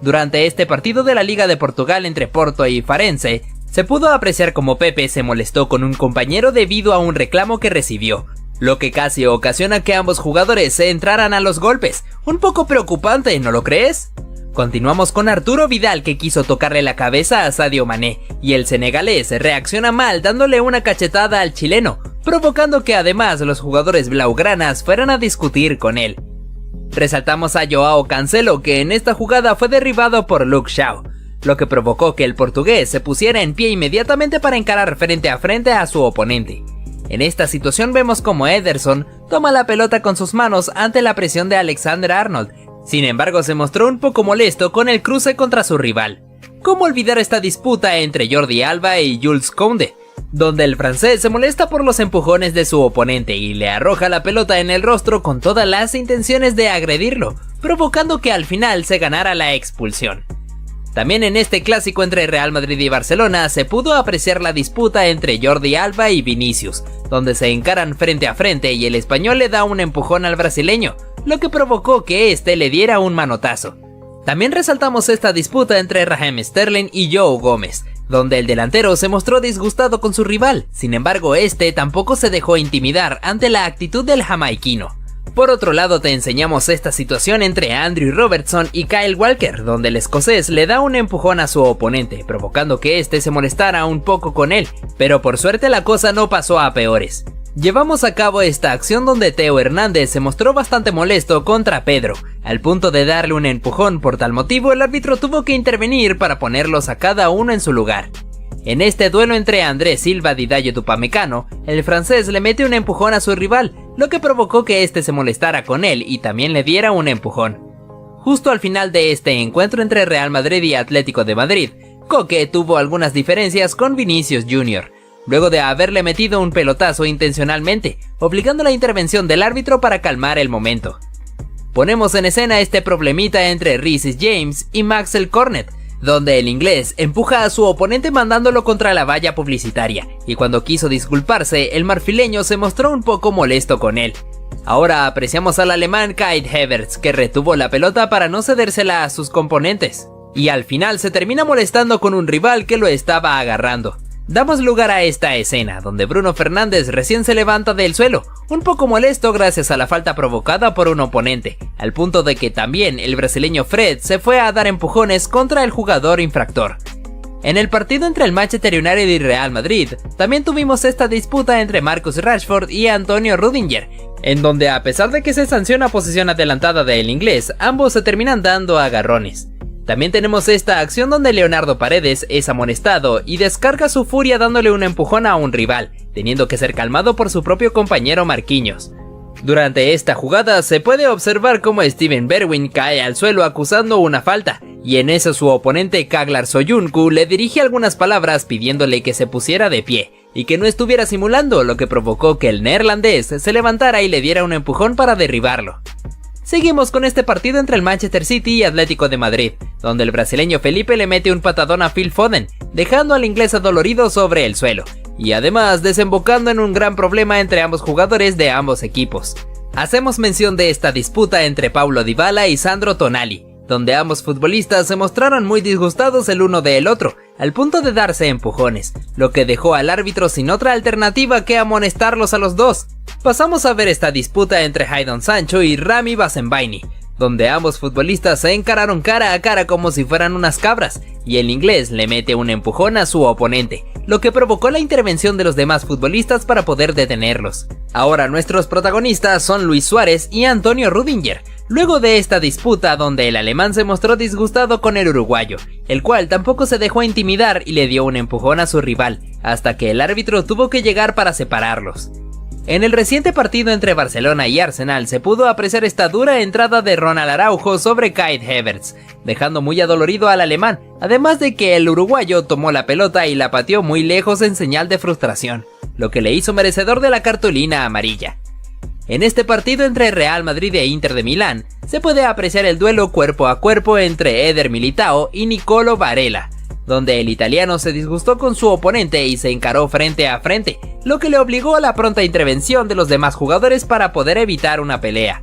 Durante este partido de la Liga de Portugal entre Porto y Farense, se pudo apreciar como Pepe se molestó con un compañero debido a un reclamo que recibió, lo que casi ocasiona que ambos jugadores se entraran a los golpes. Un poco preocupante, ¿no lo crees? Continuamos con Arturo Vidal, que quiso tocarle la cabeza a Sadio Mané, y el senegalés reacciona mal dándole una cachetada al chileno, provocando que además los jugadores blaugranas fueran a discutir con él. Resaltamos a Joao Cancelo, que en esta jugada fue derribado por Luke Shaw, lo que provocó que el portugués se pusiera en pie inmediatamente para encarar frente a su oponente. En esta situación vemos como Ederson toma la pelota con sus manos ante la presión de Alexander-Arnold. Sin embargo, se mostró un poco molesto con el cruce contra su rival. ¿Cómo olvidar esta disputa entre Jordi Alba y Jules Koundé, donde el francés se molesta por los empujones de su oponente y le arroja la pelota en el rostro con todas las intenciones de agredirlo, provocando que al final se ganara la expulsión? También en este clásico entre Real Madrid y Barcelona se pudo apreciar la disputa entre Jordi Alba y Vinicius, donde se encaran frente a frente y el español le da un empujón al brasileño, lo que provocó que este le diera un manotazo. También resaltamos esta disputa entre Raheem Sterling y Joe Gómez, donde el delantero se mostró disgustado con su rival. Sin embargo, este tampoco se dejó intimidar ante la actitud del jamaiquino. Por otro lado, te enseñamos esta situación entre Andrew Robertson y Kyle Walker, donde el escocés le da un empujón a su oponente, provocando que este se molestara un poco con él, pero por suerte la cosa no pasó a peores. Llevamos a cabo esta acción donde Theo Hernández se mostró bastante molesto contra Pedro, al punto de darle un empujón. Por tal motivo, el árbitro tuvo que intervenir para ponerlos a cada uno en su lugar. En este duelo entre Andrés Silva y Dayot Upamecano, el francés le mete un empujón a su rival, lo que provocó que este se molestara con él y también le diera un empujón. Justo al final de este encuentro entre Real Madrid y Atlético de Madrid, Koke tuvo algunas diferencias con Vinicius Jr., luego de haberle metido un pelotazo intencionalmente, obligando la intervención del árbitro para calmar el momento. Ponemos en escena este problemita entre Reece James y Maxwell Cornet, donde el inglés empuja a su oponente mandándolo contra la valla publicitaria, y cuando quiso disculparse, el marfileño se mostró un poco molesto con él. Ahora apreciamos al alemán Kai Havertz, que retuvo la pelota para no cedérsela a sus componentes, y al final se termina molestando con un rival que lo estaba agarrando. Damos lugar a esta escena, donde Bruno Fernández recién se levanta del suelo, un poco molesto gracias a la falta provocada por un oponente, al punto de que también el brasileño Fred se fue a dar empujones contra el jugador infractor. En el partido entre el Manchester United y Real Madrid, también tuvimos esta disputa entre Marcus Rashford y Antonio Rudiger, en donde a pesar de que se sanciona posición adelantada del inglés, ambos se terminan dando agarrones. También tenemos esta acción donde Leonardo Paredes es amonestado y descarga su furia dándole un empujón a un rival, teniendo que ser calmado por su propio compañero Marquinhos. Durante esta jugada se puede observar cómo Steven Bergwijn cae al suelo acusando una falta, y en eso su oponente Kaglar Soyuncu le dirige algunas palabras pidiéndole que se pusiera de pie y que no estuviera simulando, lo que provocó que el neerlandés se levantara y le diera un empujón para derribarlo. Seguimos con este partido entre el Manchester City y Atlético de Madrid, donde el brasileño Felipe le mete un patadón a Phil Foden, dejando al inglés adolorido sobre el suelo, y además desembocando en un gran problema entre ambos jugadores de ambos equipos. Hacemos mención de esta disputa entre Paulo Dybala y Sandro Tonali, donde ambos futbolistas se mostraron muy disgustados el uno del otro, al punto de darse empujones, lo que dejó al árbitro sin otra alternativa que amonestarlos a los dos. Pasamos a ver esta disputa entre Jadon Sancho y Rami Bensebaini, donde ambos futbolistas se encararon cara a cara como si fueran unas cabras, y el inglés le mete un empujón a su oponente, lo que provocó la intervención de los demás futbolistas para poder detenerlos. Ahora nuestros protagonistas son Luis Suárez y Antonio Rudiger, luego de esta disputa donde el alemán se mostró disgustado con el uruguayo, el cual tampoco se dejó intimidar y le dio un empujón a su rival, hasta que el árbitro tuvo que llegar para separarlos. En el reciente partido entre Barcelona y Arsenal se pudo apreciar esta dura entrada de Ronald Araujo sobre Kai Havertz, dejando muy adolorido al alemán, además de que el uruguayo tomó la pelota y la pateó muy lejos en señal de frustración, lo que le hizo merecedor de la cartulina amarilla. En este partido entre Real Madrid e Inter de Milán, se puede apreciar el duelo cuerpo a cuerpo entre Eder Militao y Nicolo Varela, donde el italiano se disgustó con su oponente y se encaró frente a frente, lo que le obligó a la pronta intervención de los demás jugadores para poder evitar una pelea.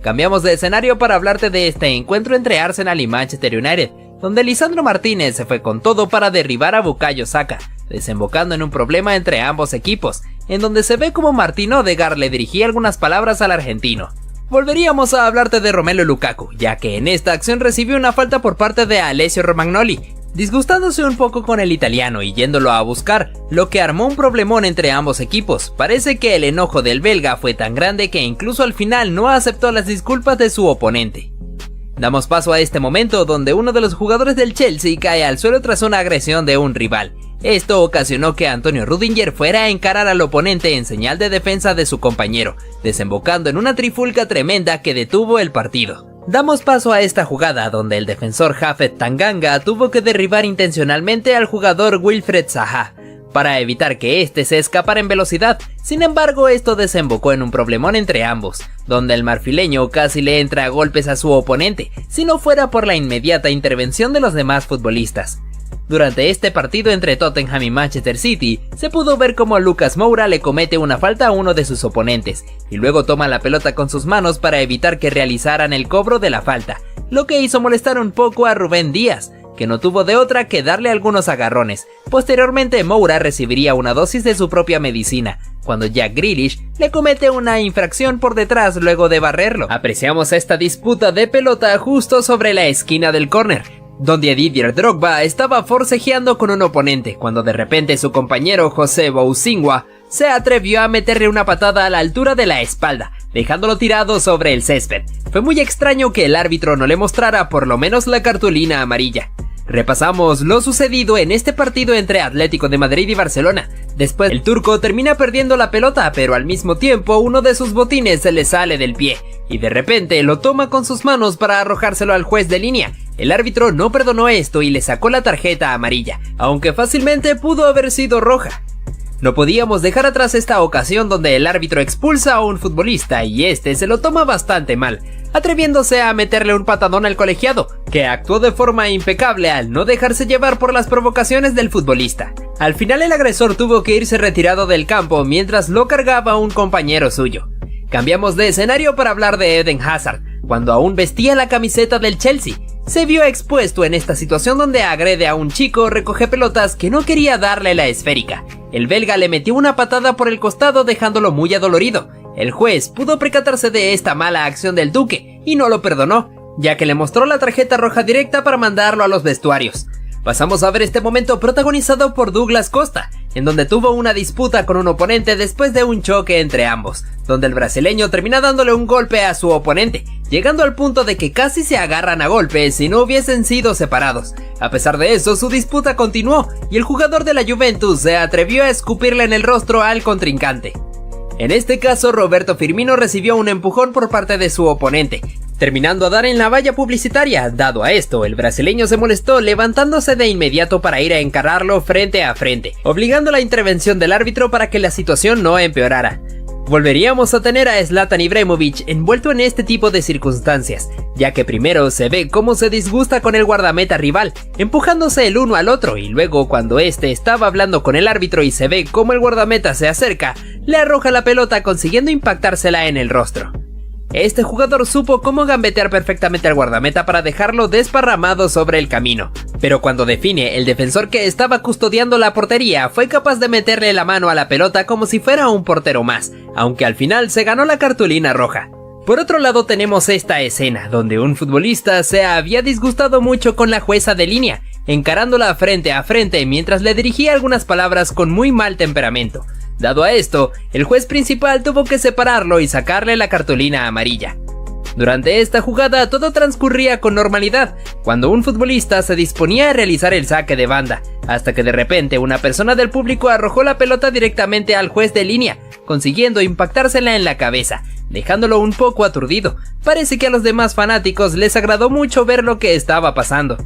Cambiamos de escenario para hablarte de este encuentro entre Arsenal y Manchester United, donde Lisandro Martínez se fue con todo para derribar a Bukayo Saka, desembocando en un problema entre ambos equipos, en donde se ve como Martín Odegaard le dirigía algunas palabras al argentino. Volveríamos a hablarte de Romelu Lukaku, ya que en esta acción recibió una falta por parte de Alessio Romagnoli, disgustándose un poco con el italiano y yéndolo a buscar, lo que armó un problemón entre ambos equipos. Parece que el enojo del belga fue tan grande que incluso al final no aceptó las disculpas de su oponente. Damos paso a este momento donde uno de los jugadores del Chelsea cae al suelo tras una agresión de un rival. Esto ocasionó que Antonio Rudiger fuera a encarar al oponente en señal de defensa de su compañero, desembocando en una trifulca tremenda que detuvo el partido. Damos paso a esta jugada donde el defensor Japhet Tanganga tuvo que derribar intencionalmente al jugador Wilfried Zaha para evitar que éste se escapara en velocidad. Sin embargo, esto desembocó en un problemón entre ambos, donde el marfileño casi le entra a golpes a su oponente, si no fuera por la inmediata intervención de los demás futbolistas. Durante este partido entre Tottenham y Manchester City, se pudo ver cómo Lucas Moura le comete una falta a uno de sus oponentes, y luego toma la pelota con sus manos para evitar que realizaran el cobro de la falta, lo que hizo molestar un poco a Rubén Díaz, que no tuvo de otra que darle algunos agarrones. Posteriormente Moura recibiría una dosis de su propia medicina, cuando Jack Grealish le comete una infracción por detrás luego de barrerlo. Apreciamos esta disputa de pelota justo sobre la esquina del córner, donde Didier Drogba estaba forcejeando con un oponente, cuando de repente su compañero José Bousingua se atrevió a meterle una patada a la altura de la espalda, dejándolo tirado sobre el césped. Fue muy extraño que el árbitro no le mostrara por lo menos la cartulina amarilla. Repasamos lo sucedido en este partido entre Atlético de Madrid y Barcelona. Después el turco termina perdiendo la pelota, pero al mismo tiempo uno de sus botines se le sale del pie, y de repente lo toma con sus manos para arrojárselo al juez de línea. El árbitro no perdonó esto y le sacó la tarjeta amarilla, aunque fácilmente pudo haber sido roja. No podíamos dejar atrás esta ocasión donde el árbitro expulsa a un futbolista y este se lo toma bastante mal, atreviéndose a meterle un patadón al colegiado, que actuó de forma impecable al no dejarse llevar por las provocaciones del futbolista. Al final el agresor tuvo que irse retirado del campo mientras lo cargaba un compañero suyo. Cambiamos de escenario para hablar de Eden Hazard, cuando aún vestía la camiseta del Chelsea. Se vio expuesto en esta situación donde agrede a un chico recoge pelotas que no quería darle la esférica. El belga le metió una patada por el costado dejándolo muy adolorido. El juez pudo percatarse de esta mala acción del duque y no lo perdonó, ya que le mostró la tarjeta roja directa para mandarlo a los vestuarios. Pasamos a ver este momento protagonizado por Douglas Costa, en donde tuvo una disputa con un oponente después de un choque entre ambos, donde el brasileño termina dándole un golpe a su oponente, llegando al punto de que casi se agarran a golpes si no hubiesen sido separados. A pesar de eso, su disputa continuó y el jugador de la Juventus se atrevió a escupirle en el rostro al contrincante. En este caso, Roberto Firmino recibió un empujón por parte de su oponente, terminando a dar en la valla publicitaria. Dado a esto, el brasileño se molestó, levantándose de inmediato para ir a encararlo frente a frente, obligando la intervención del árbitro para que la situación no empeorara. Volveríamos a tener a Zlatan Ibrahimovic envuelto en este tipo de circunstancias, ya que primero se ve cómo se disgusta con el guardameta rival, empujándose el uno al otro, y luego cuando este estaba hablando con el árbitro y se ve cómo el guardameta se acerca, le arroja la pelota consiguiendo impactársela en el rostro. Este jugador supo cómo gambetear perfectamente al guardameta para dejarlo desparramado sobre el camino, pero cuando define, el defensor que estaba custodiando la portería fue capaz de meterle la mano a la pelota como si fuera un portero más, aunque al final se ganó la cartulina roja. Por otro lado tenemos esta escena, donde un futbolista se había disgustado mucho con la jueza de línea, encarándola frente a frente mientras le dirigía algunas palabras con muy mal temperamento. Dado a esto, el juez principal tuvo que separarlo y sacarle la cartulina amarilla. Durante esta jugada todo transcurría con normalidad, cuando un futbolista se disponía a realizar el saque de banda, hasta que de repente una persona del público arrojó la pelota directamente al juez de línea, consiguiendo impactársela en la cabeza, dejándolo un poco aturdido. Parece que a los demás fanáticos les agradó mucho ver lo que estaba pasando.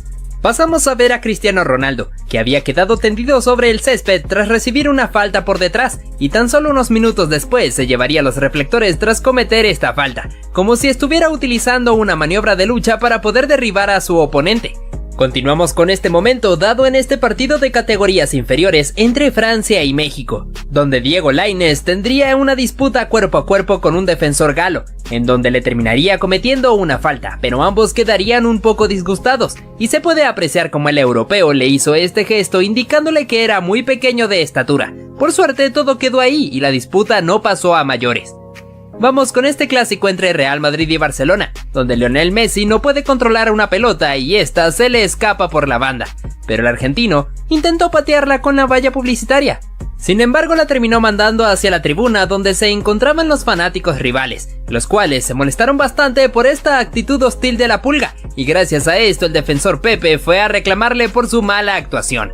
Pasamos a ver a Cristiano Ronaldo, que había quedado tendido sobre el césped tras recibir una falta por detrás, y tan solo unos minutos después se llevaría los reflectores tras cometer esta falta, como si estuviera utilizando una maniobra de lucha para poder derribar a su oponente. Continuamos con este momento dado en este partido de categorías inferiores entre Francia y México, donde Diego Lainez tendría una disputa cuerpo a cuerpo con un defensor galo, en donde le terminaría cometiendo una falta, pero ambos quedarían un poco disgustados, y se puede apreciar como el europeo le hizo este gesto indicándole que era muy pequeño de estatura. Por suerte todo quedó ahí y la disputa no pasó a mayores. Vamos con este clásico entre Real Madrid y Barcelona, donde Lionel Messi no puede controlar una pelota y esta se le escapa por la banda, pero el argentino intentó patearla con la valla publicitaria. Sin embargo, la terminó mandando hacia la tribuna donde se encontraban los fanáticos rivales, los cuales se molestaron bastante por esta actitud hostil de la Pulga, y gracias a esto el defensor Pepe fue a reclamarle por su mala actuación.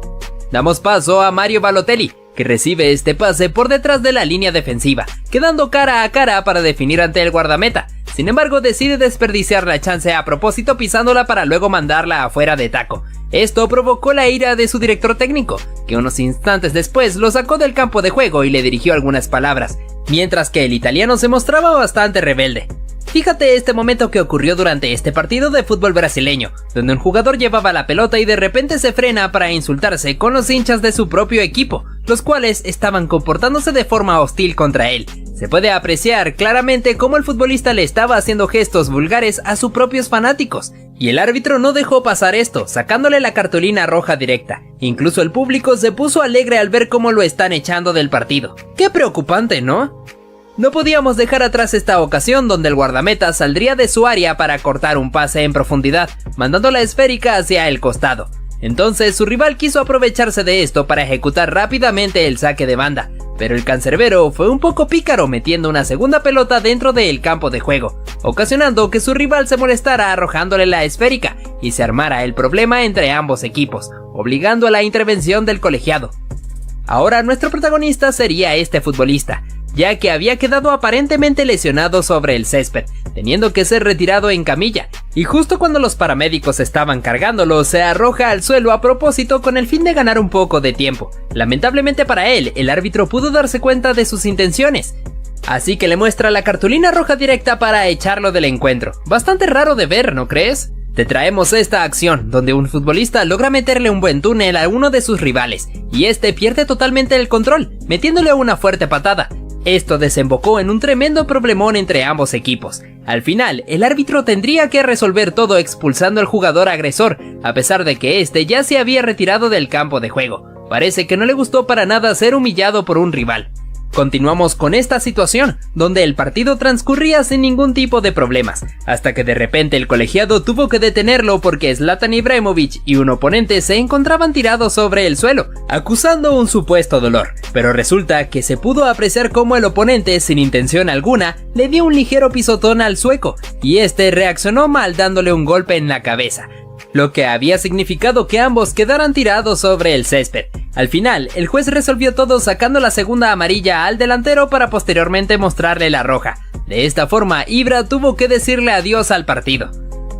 Damos paso a Mario Balotelli, que recibe este pase por detrás de la línea defensiva, quedando cara a cara para definir ante el guardameta. Sin embargo, decide desperdiciar la chance a propósito pisándola para luego mandarla afuera de taco. Esto provocó la ira de su director técnico, que unos instantes después lo sacó del campo de juego y le dirigió algunas palabras, mientras que el italiano se mostraba bastante rebelde. Fíjate este momento que ocurrió durante este partido de fútbol brasileño, donde un jugador llevaba la pelota y de repente se frena para insultarse con los hinchas de su propio equipo, los cuales estaban comportándose de forma hostil contra él. Se puede apreciar claramente cómo el futbolista le estaba haciendo gestos vulgares a sus propios fanáticos, y el árbitro no dejó pasar esto, sacándole la cartulina roja directa. Incluso el público se puso alegre al ver cómo lo están echando del partido. ¡Qué preocupante!, ¿no? No podíamos dejar atrás esta ocasión donde el guardameta saldría de su área para cortar un pase en profundidad, mandando la esférica hacia el costado. Entonces su rival quiso aprovecharse de esto para ejecutar rápidamente el saque de banda, pero el cancerbero fue un poco pícaro metiendo una segunda pelota dentro del campo de juego, ocasionando que su rival se molestara arrojándole la esférica y se armara el problema entre ambos equipos, obligando a la intervención del colegiado. Ahora nuestro protagonista sería este futbolista, ya que había quedado aparentemente lesionado sobre el césped, teniendo que ser retirado en camilla, y justo cuando los paramédicos estaban cargándolo, se arroja al suelo a propósito con el fin de ganar un poco de tiempo. Lamentablemente para él, el árbitro pudo darse cuenta de sus intenciones, así que le muestra la cartulina roja directa para echarlo del encuentro. Bastante raro de ver, ¿no crees? Te traemos esta acción, donde un futbolista logra meterle un buen túnel a uno de sus rivales, y este pierde totalmente el control, metiéndole una fuerte patada. Esto desembocó en un tremendo problemón entre ambos equipos. Al final, el árbitro tendría que resolver todo expulsando al jugador agresor, a pesar de que este ya se había retirado del campo de juego. Parece que no le gustó para nada ser humillado por un rival. Continuamos con esta situación, donde el partido transcurría sin ningún tipo de problemas, hasta que de repente el colegiado tuvo que detenerlo porque Zlatan Ibrahimovic y un oponente se encontraban tirados sobre el suelo, acusando un supuesto dolor, pero resulta que se pudo apreciar cómo el oponente, sin intención alguna, le dio un ligero pisotón al sueco, y este reaccionó mal dándole un golpe en la cabeza, lo que había significado que ambos quedaran tirados sobre el césped. Al final, el juez resolvió todo sacando la segunda amarilla al delantero para posteriormente mostrarle la roja. De esta forma, Ibra tuvo que decirle adiós al partido.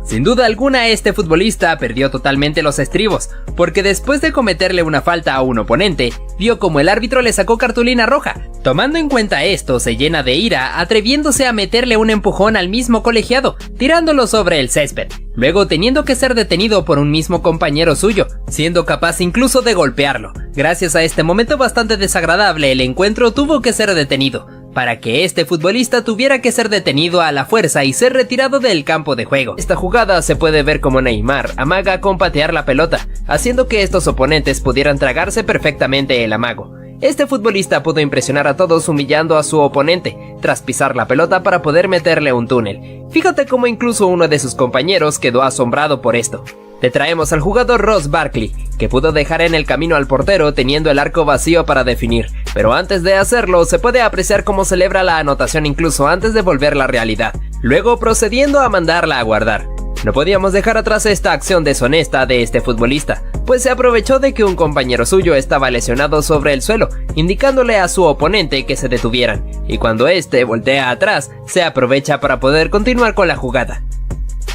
Sin duda alguna, este futbolista perdió totalmente los estribos, porque después de cometerle una falta a un oponente, vio como el árbitro le sacó cartulina roja. Tomando en cuenta esto, se llena de ira, atreviéndose a meterle un empujón al mismo colegiado, tirándolo sobre el césped, luego teniendo que ser detenido por un mismo compañero suyo, siendo capaz incluso de golpearlo. Gracias a este momento bastante desagradable, el encuentro tuvo que ser detenido, para que este futbolista tuviera que ser detenido a la fuerza y ser retirado del campo de juego. Esta jugada se puede ver como Neymar amaga con patear la pelota, haciendo que estos oponentes pudieran tragarse perfectamente el amago. Este futbolista pudo impresionar a todos humillando a su oponente, tras pisar la pelota para poder meterle un túnel. Fíjate cómo incluso uno de sus compañeros quedó asombrado por esto. Te traemos al jugador Ross Barkley, que pudo dejar en el camino al portero teniendo el arco vacío para definir, pero antes de hacerlo se puede apreciar cómo celebra la anotación incluso antes de volverla realidad, luego procediendo a mandarla a guardar. No podíamos dejar atrás esta acción deshonesta de este futbolista, pues se aprovechó de que un compañero suyo estaba lesionado sobre el suelo, indicándole a su oponente que se detuvieran, y cuando este voltea atrás, se aprovecha para poder continuar con la jugada.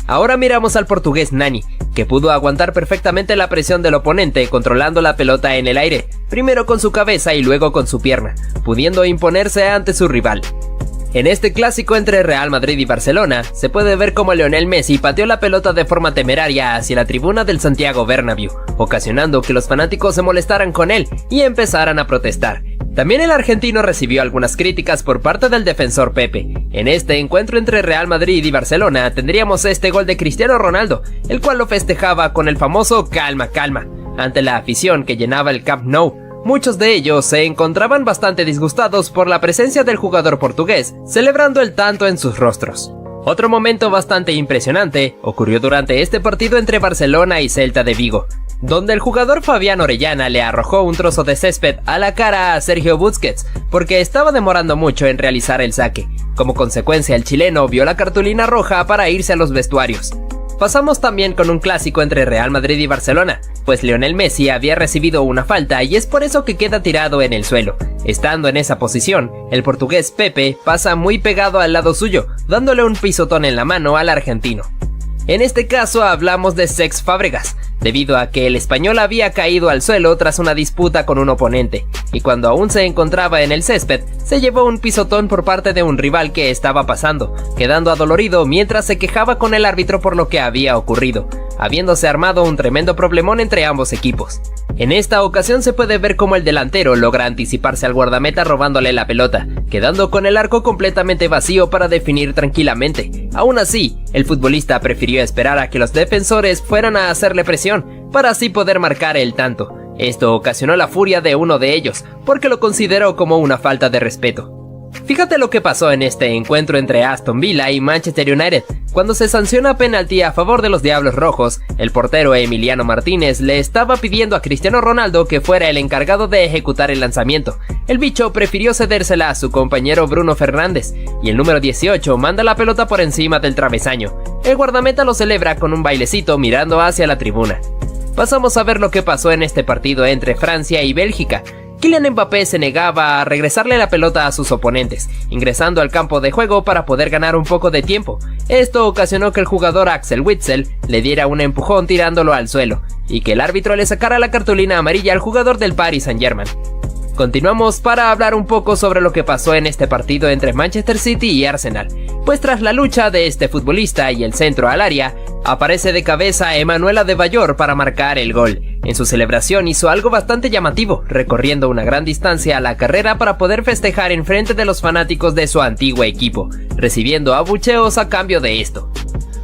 Ahora miramos al portugués Nani, que pudo aguantar perfectamente la presión del oponente controlando la pelota en el aire, primero con su cabeza y luego con su pierna, pudiendo imponerse ante su rival. En este clásico entre Real Madrid y Barcelona, se puede ver cómo Lionel Messi pateó la pelota de forma temeraria hacia la tribuna del Santiago Bernabéu, ocasionando que los fanáticos se molestaran con él y empezaran a protestar. También el argentino recibió algunas críticas por parte del defensor Pepe. En este encuentro entre Real Madrid y Barcelona tendríamos este gol de Cristiano Ronaldo, el cual lo festejaba con el famoso calma, calma, ante la afición que llenaba el Camp Nou. Muchos de ellos se encontraban bastante disgustados por la presencia del jugador portugués, celebrando el tanto en sus rostros. Otro momento bastante impresionante ocurrió durante este partido entre Barcelona y Celta de Vigo, donde el jugador Fabián Orellana le arrojó un trozo de césped a la cara a Sergio Busquets porque estaba demorando mucho en realizar el saque. Como consecuencia, el chileno vio la cartulina roja para irse a los vestuarios. Pasamos también con un clásico entre Real Madrid y Barcelona, pues Lionel Messi había recibido una falta y es por eso que queda tirado en el suelo. Estando en esa posición, el portugués Pepe pasa muy pegado al lado suyo, dándole un pisotón en la mano al argentino. En este caso hablamos de Cesc Fábregas, debido a que el español había caído al suelo tras una disputa con un oponente, y cuando aún se encontraba en el césped, se llevó un pisotón por parte de un rival que estaba pasando, quedando adolorido mientras se quejaba con el árbitro por lo que había ocurrido, habiéndose armado un tremendo problemón entre ambos equipos. En esta ocasión se puede ver cómo el delantero logra anticiparse al guardameta robándole la pelota, quedando con el arco completamente vacío para definir tranquilamente. Aún así, el futbolista prefirió esperar a que los defensores fueran a hacerle presión, para así poder marcar el tanto. Esto ocasionó la furia de uno de ellos, porque lo consideró como una falta de respeto. Fíjate lo que pasó en este encuentro entre Aston Villa y Manchester United. Cuando se sanciona penalti a favor de los Diablos Rojos, el portero Emiliano Martínez le estaba pidiendo a Cristiano Ronaldo que fuera el encargado de ejecutar el lanzamiento. El bicho prefirió cedérsela a su compañero Bruno Fernández, y el número 18 manda la pelota por encima del travesaño. El guardameta lo celebra con un bailecito mirando hacia la tribuna. Pasamos a ver lo que pasó en este partido entre Francia y Bélgica. Kylian Mbappé se negaba a regresarle la pelota a sus oponentes, ingresando al campo de juego para poder ganar un poco de tiempo. Esto ocasionó que el jugador Axel Witsel le diera un empujón tirándolo al suelo, y que el árbitro le sacara la cartulina amarilla al jugador del Paris Saint-Germain. Continuamos para hablar un poco sobre lo que pasó en este partido entre Manchester City y Arsenal, pues tras la lucha de este futbolista y el centro al área, aparece de cabeza Emmanuel Adebayor para marcar el gol. En su celebración hizo algo bastante llamativo, recorriendo una gran distancia a la carrera para poder festejar en frente de los fanáticos de su antiguo equipo, recibiendo abucheos a cambio de esto.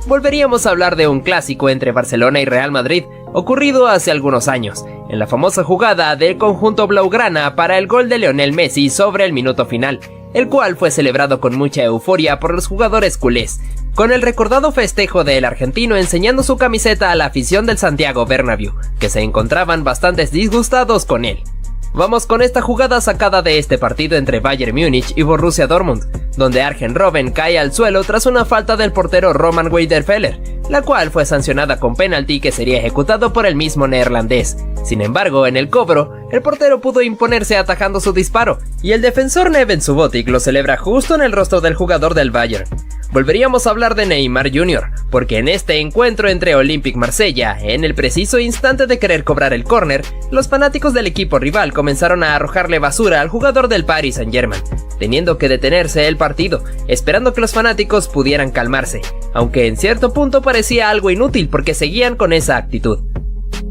Volveríamos a hablar de un clásico entre Barcelona y Real Madrid, ocurrido hace algunos años, en la famosa jugada del conjunto blaugrana para el gol de Lionel Messi sobre el minuto final, el cual fue celebrado con mucha euforia por los jugadores culés, con el recordado festejo del argentino enseñando su camiseta a la afición del Santiago Bernabéu, que se encontraban bastante disgustados con él. Vamos con esta jugada sacada de este partido entre Bayern Múnich y Borussia Dortmund, donde Arjen Robben cae al suelo tras una falta del portero Roman Weidenfeller, la cual fue sancionada con penalti que sería ejecutado por el mismo neerlandés. Sin embargo, en el cobro, el portero pudo imponerse atajando su disparo, y el defensor Neven Subotic lo celebra justo en el rostro del jugador del Bayern. Volveríamos a hablar de Neymar Jr., porque en este encuentro entre Olympique Marsella, en el preciso instante de querer cobrar el córner, los fanáticos del equipo rival comenzaron a arrojarle basura al jugador del Paris Saint-Germain, teniendo que detenerse el partido, esperando que los fanáticos pudieran calmarse, aunque en cierto punto parecía algo inútil porque seguían con esa actitud.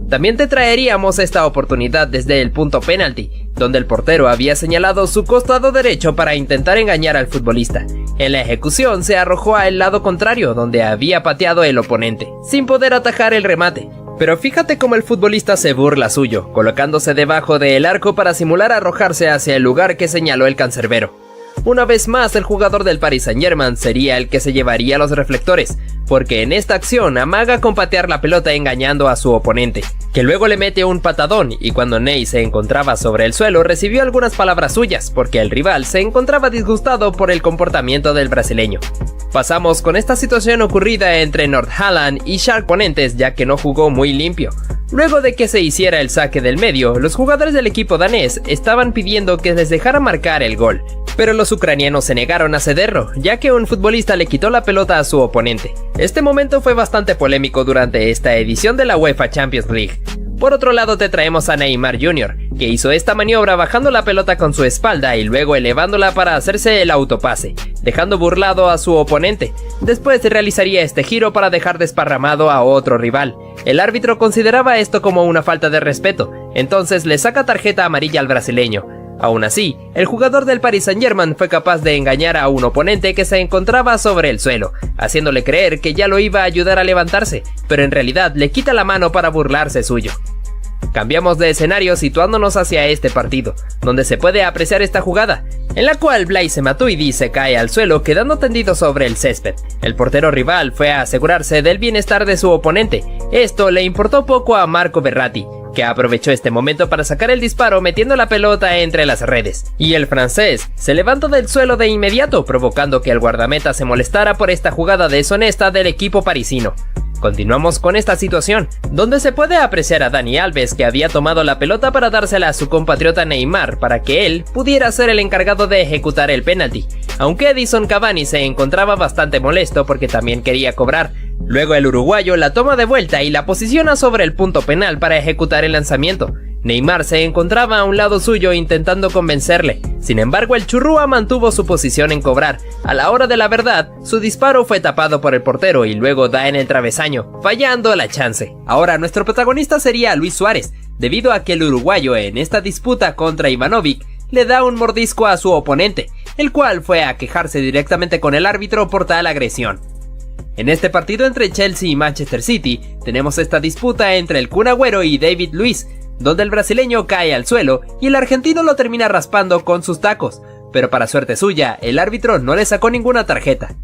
También te traeríamos esta oportunidad desde el punto penalti, donde el portero había señalado su costado derecho para intentar engañar al futbolista. En la ejecución se arrojó al lado contrario, donde había pateado el oponente, sin poder atajar el remate. Pero fíjate cómo el futbolista se burla suyo, colocándose debajo del arco para simular arrojarse hacia el lugar que señaló el cancerbero. Una vez más, el jugador del Paris Saint-Germain sería el que se llevaría los reflectores, porque en esta acción amaga con patear la pelota engañando a su oponente, que luego le mete un patadón, y cuando Ney se encontraba sobre el suelo recibió algunas palabras suyas, porque el rival se encontraba disgustado por el comportamiento del brasileño. Pasamos con esta situación ocurrida entre North-Holland y Schalke oponentes, ya que no jugó muy limpio. Luego de que se hiciera el saque del medio, los jugadores del equipo danés estaban pidiendo que les dejara marcar el gol, pero los ucranianos se negaron a cederlo, ya que un futbolista le quitó la pelota a su oponente. Este momento fue bastante polémico durante esta edición de la UEFA Champions League. Por otro lado te traemos a Neymar Jr., que hizo esta maniobra bajando la pelota con su espalda y luego elevándola para hacerse el autopase, dejando burlado a su oponente. Después realizaría este giro para dejar desparramado a otro rival. El árbitro consideraba esto como una falta de respeto, entonces le saca tarjeta amarilla al brasileño. Aún así, el jugador del Paris Saint-Germain fue capaz de engañar a un oponente que se encontraba sobre el suelo, haciéndole creer que ya lo iba a ayudar a levantarse, pero en realidad le quita la mano para burlarse suyo. Cambiamos de escenario situándonos hacia este partido, donde se puede apreciar esta jugada, en la cual Blaise Matuidi se cae al suelo quedando tendido sobre el césped. El portero rival fue a asegurarse del bienestar de su oponente. Esto le importó poco a Marco Verratti, que aprovechó este momento para sacar el disparo metiendo la pelota entre las redes. Y el francés se levantó del suelo de inmediato, provocando que el guardameta se molestara por esta jugada deshonesta del equipo parisino. Continuamos con esta situación, donde se puede apreciar a Dani Alves, que había tomado la pelota para dársela a su compatriota Neymar para que él pudiera ser el encargado de ejecutar el penalti, aunque Edison Cavani se encontraba bastante molesto porque también quería cobrar. Luego el uruguayo la toma de vuelta y la posiciona sobre el punto penal para ejecutar el lanzamiento. Neymar se encontraba a un lado suyo intentando convencerle, sin embargo el churrúa mantuvo su posición en cobrar. A la hora de la verdad, su disparo fue tapado por el portero y luego da en el travesaño, fallando la chance. Ahora nuestro protagonista sería Luis Suárez, debido a que el uruguayo en esta disputa contra Ivanovic le da un mordisco a su oponente, el cual fue a quejarse directamente con el árbitro por tal agresión. En este partido entre Chelsea y Manchester City, tenemos esta disputa entre el Kun Agüero y David Luiz, donde el brasileño cae al suelo y el argentino lo termina raspando con sus tacos, pero para suerte suya, el árbitro no le sacó ninguna tarjeta.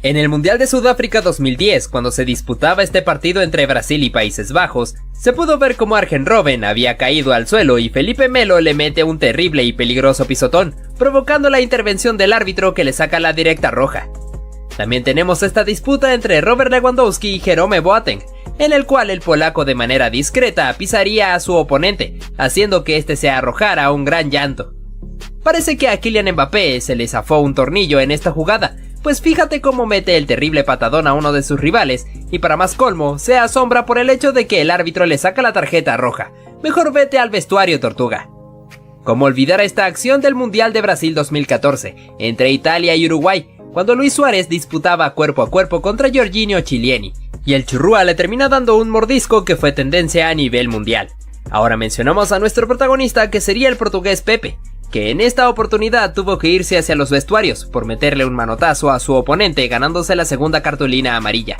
En el Mundial de Sudáfrica 2010, cuando se disputaba este partido entre Brasil y Países Bajos, se pudo ver cómo Arjen Robben había caído al suelo y Felipe Melo le mete un terrible y peligroso pisotón, provocando la intervención del árbitro que le saca la directa roja. También tenemos esta disputa entre Robert Lewandowski y Jerome Boateng, en el cual el polaco de manera discreta pisaría a su oponente, haciendo que este se arrojara un gran llanto. Parece que a Kylian Mbappé se le zafó un tornillo en esta jugada, pues fíjate cómo mete el terrible patadón a uno de sus rivales, y para más colmo, se asombra por el hecho de que el árbitro le saca la tarjeta roja. Mejor vete al vestuario, tortuga. ¿Cómo olvidar esta acción del Mundial de Brasil 2014, entre Italia y Uruguay, cuando Luis Suárez disputaba cuerpo a cuerpo contra Giorginio Chiellini, y el churrúa le termina dando un mordisco que fue tendencia a nivel mundial? Ahora mencionamos a nuestro protagonista, que sería el portugués Pepe, que en esta oportunidad tuvo que irse hacia los vestuarios por meterle un manotazo a su oponente, ganándose la segunda cartulina amarilla.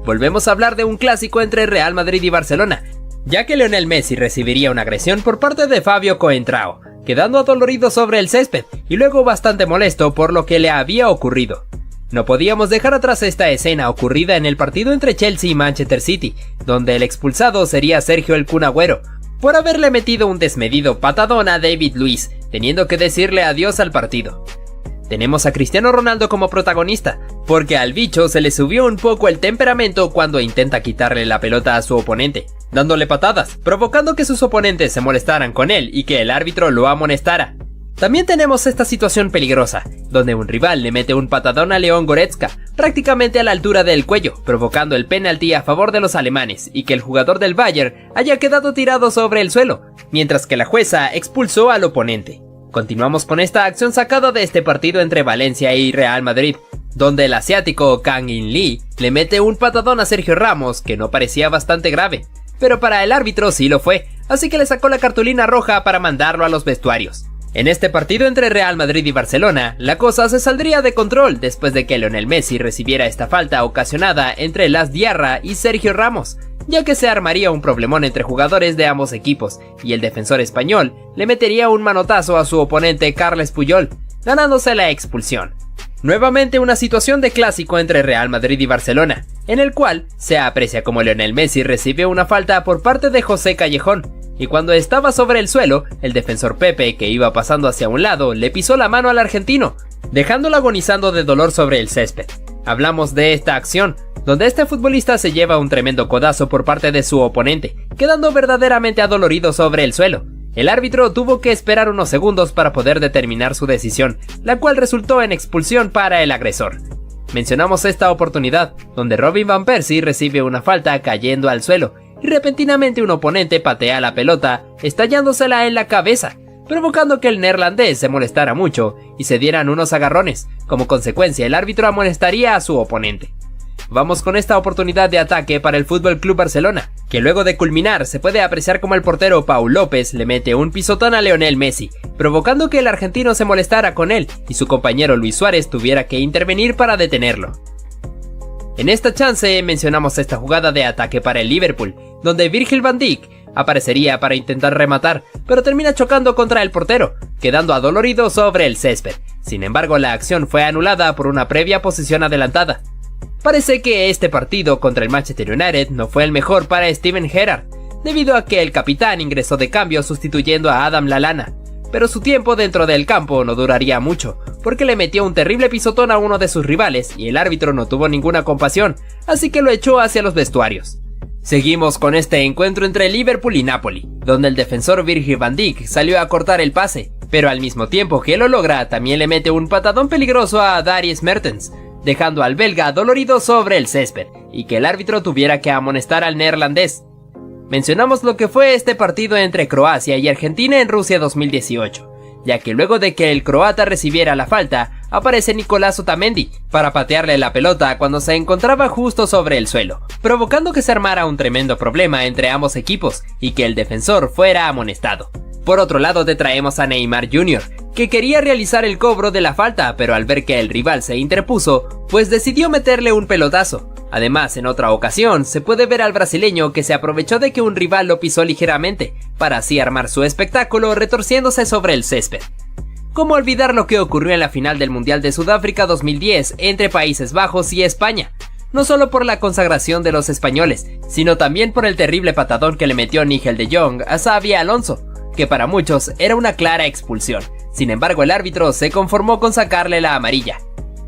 Volvemos a hablar de un clásico entre Real Madrid y Barcelona, ya que Lionel Messi recibiría una agresión por parte de Fabio Coentrao, quedando adolorido sobre el césped y luego bastante molesto por lo que le había ocurrido. No podíamos dejar atrás esta escena ocurrida en el partido entre Chelsea y Manchester City, donde el expulsado sería Sergio el Kun Agüero, por haberle metido un desmedido patadón a David Luiz, teniendo que decirle adiós al partido. Tenemos a Cristiano Ronaldo como protagonista, porque al bicho se le subió un poco el temperamento cuando intenta quitarle la pelota a su oponente, dándole patadas, provocando que sus oponentes se molestaran con él y que el árbitro lo amonestara. También tenemos esta situación peligrosa, donde un rival le mete un patadón a León Goretzka, prácticamente a la altura del cuello, provocando el penalti a favor de los alemanes y que el jugador del Bayern haya quedado tirado sobre el suelo, mientras que la jueza expulsó al oponente. Continuamos con esta acción sacada de este partido entre Valencia y Real Madrid, donde el asiático Kang In Lee le mete un patadón a Sergio Ramos que no parecía bastante grave, pero para el árbitro sí lo fue, así que le sacó la cartulina roja para mandarlo a los vestuarios. En este partido entre Real Madrid y Barcelona, la cosa se saldría de control después de que Lionel Messi recibiera esta falta ocasionada entre Las Diarra y Sergio Ramos, ya que se armaría un problemón entre jugadores de ambos equipos, y el defensor español le metería un manotazo a su oponente Carles Puyol. ganándose la expulsión. Nuevamente una situación de clásico entre Real Madrid y Barcelona, en el cual se aprecia como Lionel Messi recibe una falta por parte de José Callejón, y cuando estaba sobre el suelo, el defensor Pepe, que iba pasando hacia un lado, le pisó la mano al argentino, dejándolo agonizando de dolor sobre el césped. Hablamos de esta acción, donde este futbolista se lleva un tremendo codazo por parte de su oponente, quedando verdaderamente adolorido sobre el suelo. El árbitro tuvo que esperar unos segundos para poder determinar su decisión, la cual resultó en expulsión para el agresor. Mencionamos esta oportunidad, donde Robin Van Persie recibe una falta cayendo al suelo, y repentinamente un oponente patea la pelota, estallándosela en la cabeza, provocando que el neerlandés se molestara mucho y se dieran unos agarrones. Como consecuencia, el árbitro amonestaría a su oponente. Vamos con esta oportunidad de ataque para el FC Barcelona, que luego de culminar se puede apreciar como el portero Pau López le mete un pisotón a Lionel Messi, provocando que el argentino se molestara con él y su compañero Luis Suárez tuviera que intervenir para detenerlo. En esta chance mencionamos esta jugada de ataque para el Liverpool, donde Virgil van Dijk aparecería para intentar rematar, pero termina chocando contra el portero, quedando adolorido sobre el césped. Sin embargo, la acción fue anulada por una previa posición adelantada. Parece que este partido contra el Manchester United no fue el mejor para Steven Gerrard, debido a que el capitán ingresó de cambio sustituyendo a Adam Lallana, pero su tiempo dentro del campo no duraría mucho, porque le metió un terrible pisotón a uno de sus rivales y el árbitro no tuvo ninguna compasión, así que lo echó hacia los vestuarios. Seguimos con este encuentro entre Liverpool y Napoli, donde el defensor Virgil van Dijk salió a cortar el pase, pero al mismo tiempo que lo logra también le mete un patadón peligroso a Dries Mertens, dejando al belga dolorido sobre el césped, y que el árbitro tuviera que amonestar al neerlandés. Mencionamos lo que fue este partido entre Croacia y Argentina en Rusia 2018, ya que luego de que el croata recibiera la falta, aparece Nicolás Otamendi para patearle la pelota cuando se encontraba justo sobre el suelo, provocando que se armara un tremendo problema entre ambos equipos y que el defensor fuera amonestado. Por otro lado te traemos a Neymar Jr., que quería realizar el cobro de la falta, pero al ver que el rival se interpuso, pues decidió meterle un pelotazo. Además, en otra ocasión, se puede ver al brasileño que se aprovechó de que un rival lo pisó ligeramente, para así armar su espectáculo retorciéndose sobre el césped. ¿Cómo olvidar lo que ocurrió en la final del Mundial de Sudáfrica 2010 entre Países Bajos y España? No solo por la consagración de los españoles, sino también por el terrible patadón que le metió Nigel de Jong a Xabi Alonso, que para muchos era una clara expulsión. Sin embargo, el árbitro se conformó con sacarle la amarilla.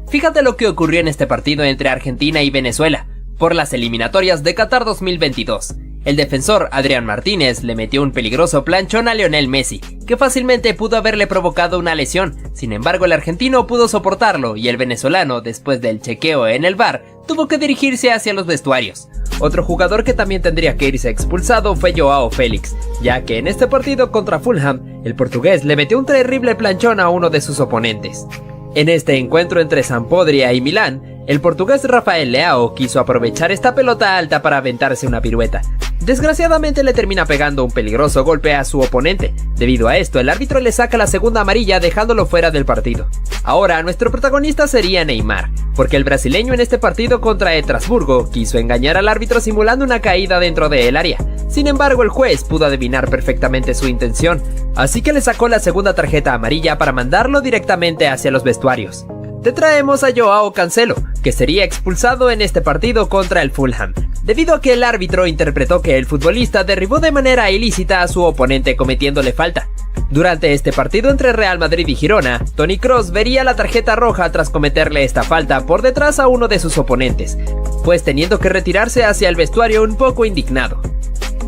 Fíjate lo que ocurrió en este partido entre Argentina y Venezuela, por las eliminatorias de Qatar 2022. El defensor Adrián Martínez le metió un peligroso planchón a Lionel Messi, que fácilmente pudo haberle provocado una lesión. Sin embargo, el argentino pudo soportarlo y el venezolano, después del chequeo en el VAR, tuvo que dirigirse hacia los vestuarios. Otro jugador que también tendría que irse expulsado fue Joao Félix, ya que en este partido contra Fulham, el portugués le metió un terrible planchón a uno de sus oponentes. En este encuentro entre Sampdoria y Milán, el portugués Rafael Leao quiso aprovechar esta pelota alta para aventarse una pirueta. Desgraciadamente le termina pegando un peligroso golpe a su oponente. Debido a esto, el árbitro le saca la segunda amarilla dejándolo fuera del partido. Ahora, nuestro protagonista sería Neymar, porque el brasileño en este partido contra Estrasburgo quiso engañar al árbitro simulando una caída dentro del área. Sin embargo, el juez pudo adivinar perfectamente su intención, así que le sacó la segunda tarjeta amarilla para mandarlo directamente hacia los vestuarios. Te traemos a Joao Cancelo, que sería expulsado en este partido contra el Fulham, debido a que el árbitro interpretó que el futbolista derribó de manera ilícita a su oponente cometiéndole falta. Durante este partido entre Real Madrid y Girona, Toni Kroos vería la tarjeta roja tras cometerle esta falta por detrás a uno de sus oponentes, pues teniendo que retirarse hacia el vestuario un poco indignado.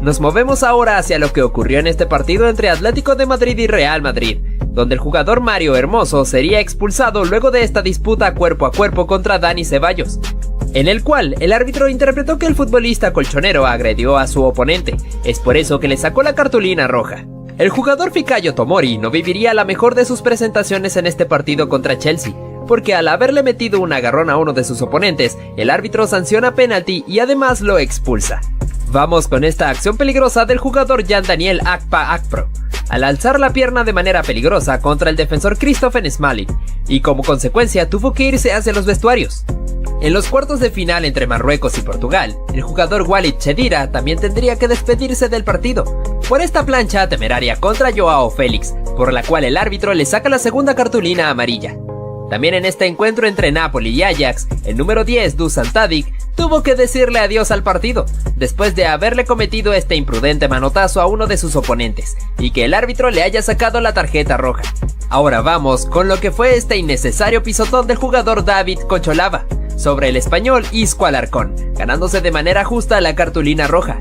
Nos movemos ahora hacia lo que ocurrió en este partido entre Atlético de Madrid y Real Madrid, donde el jugador Mario Hermoso sería expulsado luego de esta disputa cuerpo a cuerpo contra Dani Ceballos, en el cual el árbitro interpretó que el futbolista colchonero agredió a su oponente. Es por eso que le sacó la cartulina roja. El jugador Fikayo Tomori no viviría la mejor de sus presentaciones en este partido contra Chelsea, porque al haberle metido un agarrón a uno de sus oponentes, el árbitro sanciona penalti y además lo expulsa. Vamos con esta acción peligrosa del jugador Jan Daniel Akpa Akpro, al alzar la pierna de manera peligrosa contra el defensor Christopher Smalling, y como consecuencia tuvo que irse hacia los vestuarios. En los cuartos de final entre Marruecos y Portugal, el jugador Walid Chedira también tendría que despedirse del partido, por esta plancha temeraria contra Joao Félix, por la cual el árbitro le saca la segunda cartulina amarilla. También en este encuentro entre Napoli y Ajax, el número 10, Dusan Tadic, tuvo que decirle adiós al partido, después de haberle cometido este imprudente manotazo a uno de sus oponentes, y que el árbitro le haya sacado la tarjeta roja. Ahora vamos con lo que fue este innecesario pisotón del jugador David Cocholava sobre el español Isco Alarcón, ganándose de manera justa la cartulina roja.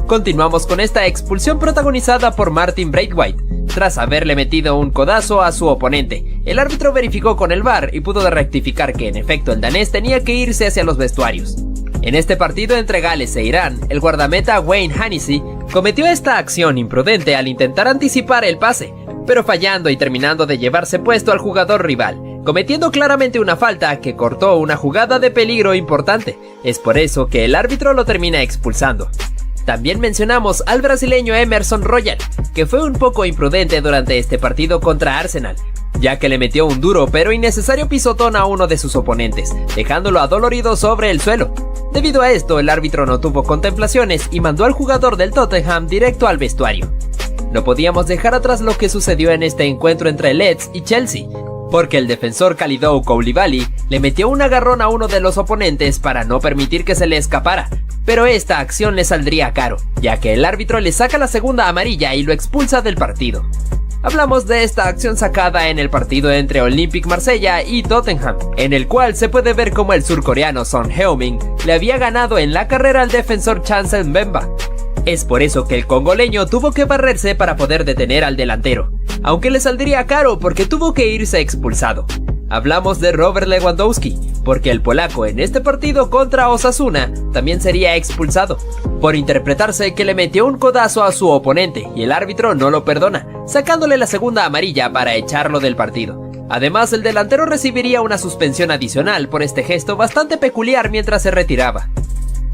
Continuamos con esta expulsión protagonizada por Martin Braithwaite. Tras haberle metido un codazo a su oponente, el árbitro verificó con el VAR y pudo rectificar que en efecto el danés tenía que irse hacia los vestuarios. En este partido entre Gales e Irán, el guardameta Wayne Hennessy cometió esta acción imprudente al intentar anticipar el pase, pero fallando y terminando de llevarse puesto al jugador rival, cometiendo claramente una falta que cortó una jugada de peligro importante. Es por eso que el árbitro lo termina expulsando. También mencionamos al brasileño Emerson Royal, que fue un poco imprudente durante este partido contra Arsenal, ya que le metió un duro pero innecesario pisotón a uno de sus oponentes, dejándolo adolorido sobre el suelo. Debido a esto, el árbitro no tuvo contemplaciones y mandó al jugador del Tottenham directo al vestuario. No podíamos dejar atrás lo que sucedió en este encuentro entre Leeds y Chelsea, porque el defensor Kalidou Koulibaly le metió un agarrón a uno de los oponentes para no permitir que se le escapara, pero esta acción le saldría caro, ya que el árbitro le saca la segunda amarilla y lo expulsa del partido. Hablamos de esta acción sacada en el partido entre Olympique Marsella y Tottenham, en el cual se puede ver cómo el surcoreano Son Heung-min le había ganado en la carrera al defensor Chancel Mbemba. Es por eso que el congoleño tuvo que barrerse para poder detener al delantero, aunque le saldría caro porque tuvo que irse expulsado. Hablamos de Robert Lewandowski, porque el polaco en este partido contra Osasuna también sería expulsado, por interpretarse que le metió un codazo a su oponente y el árbitro no lo perdona, sacándole la segunda amarilla para echarlo del partido. Además, el delantero recibiría una suspensión adicional por este gesto bastante peculiar mientras se retiraba.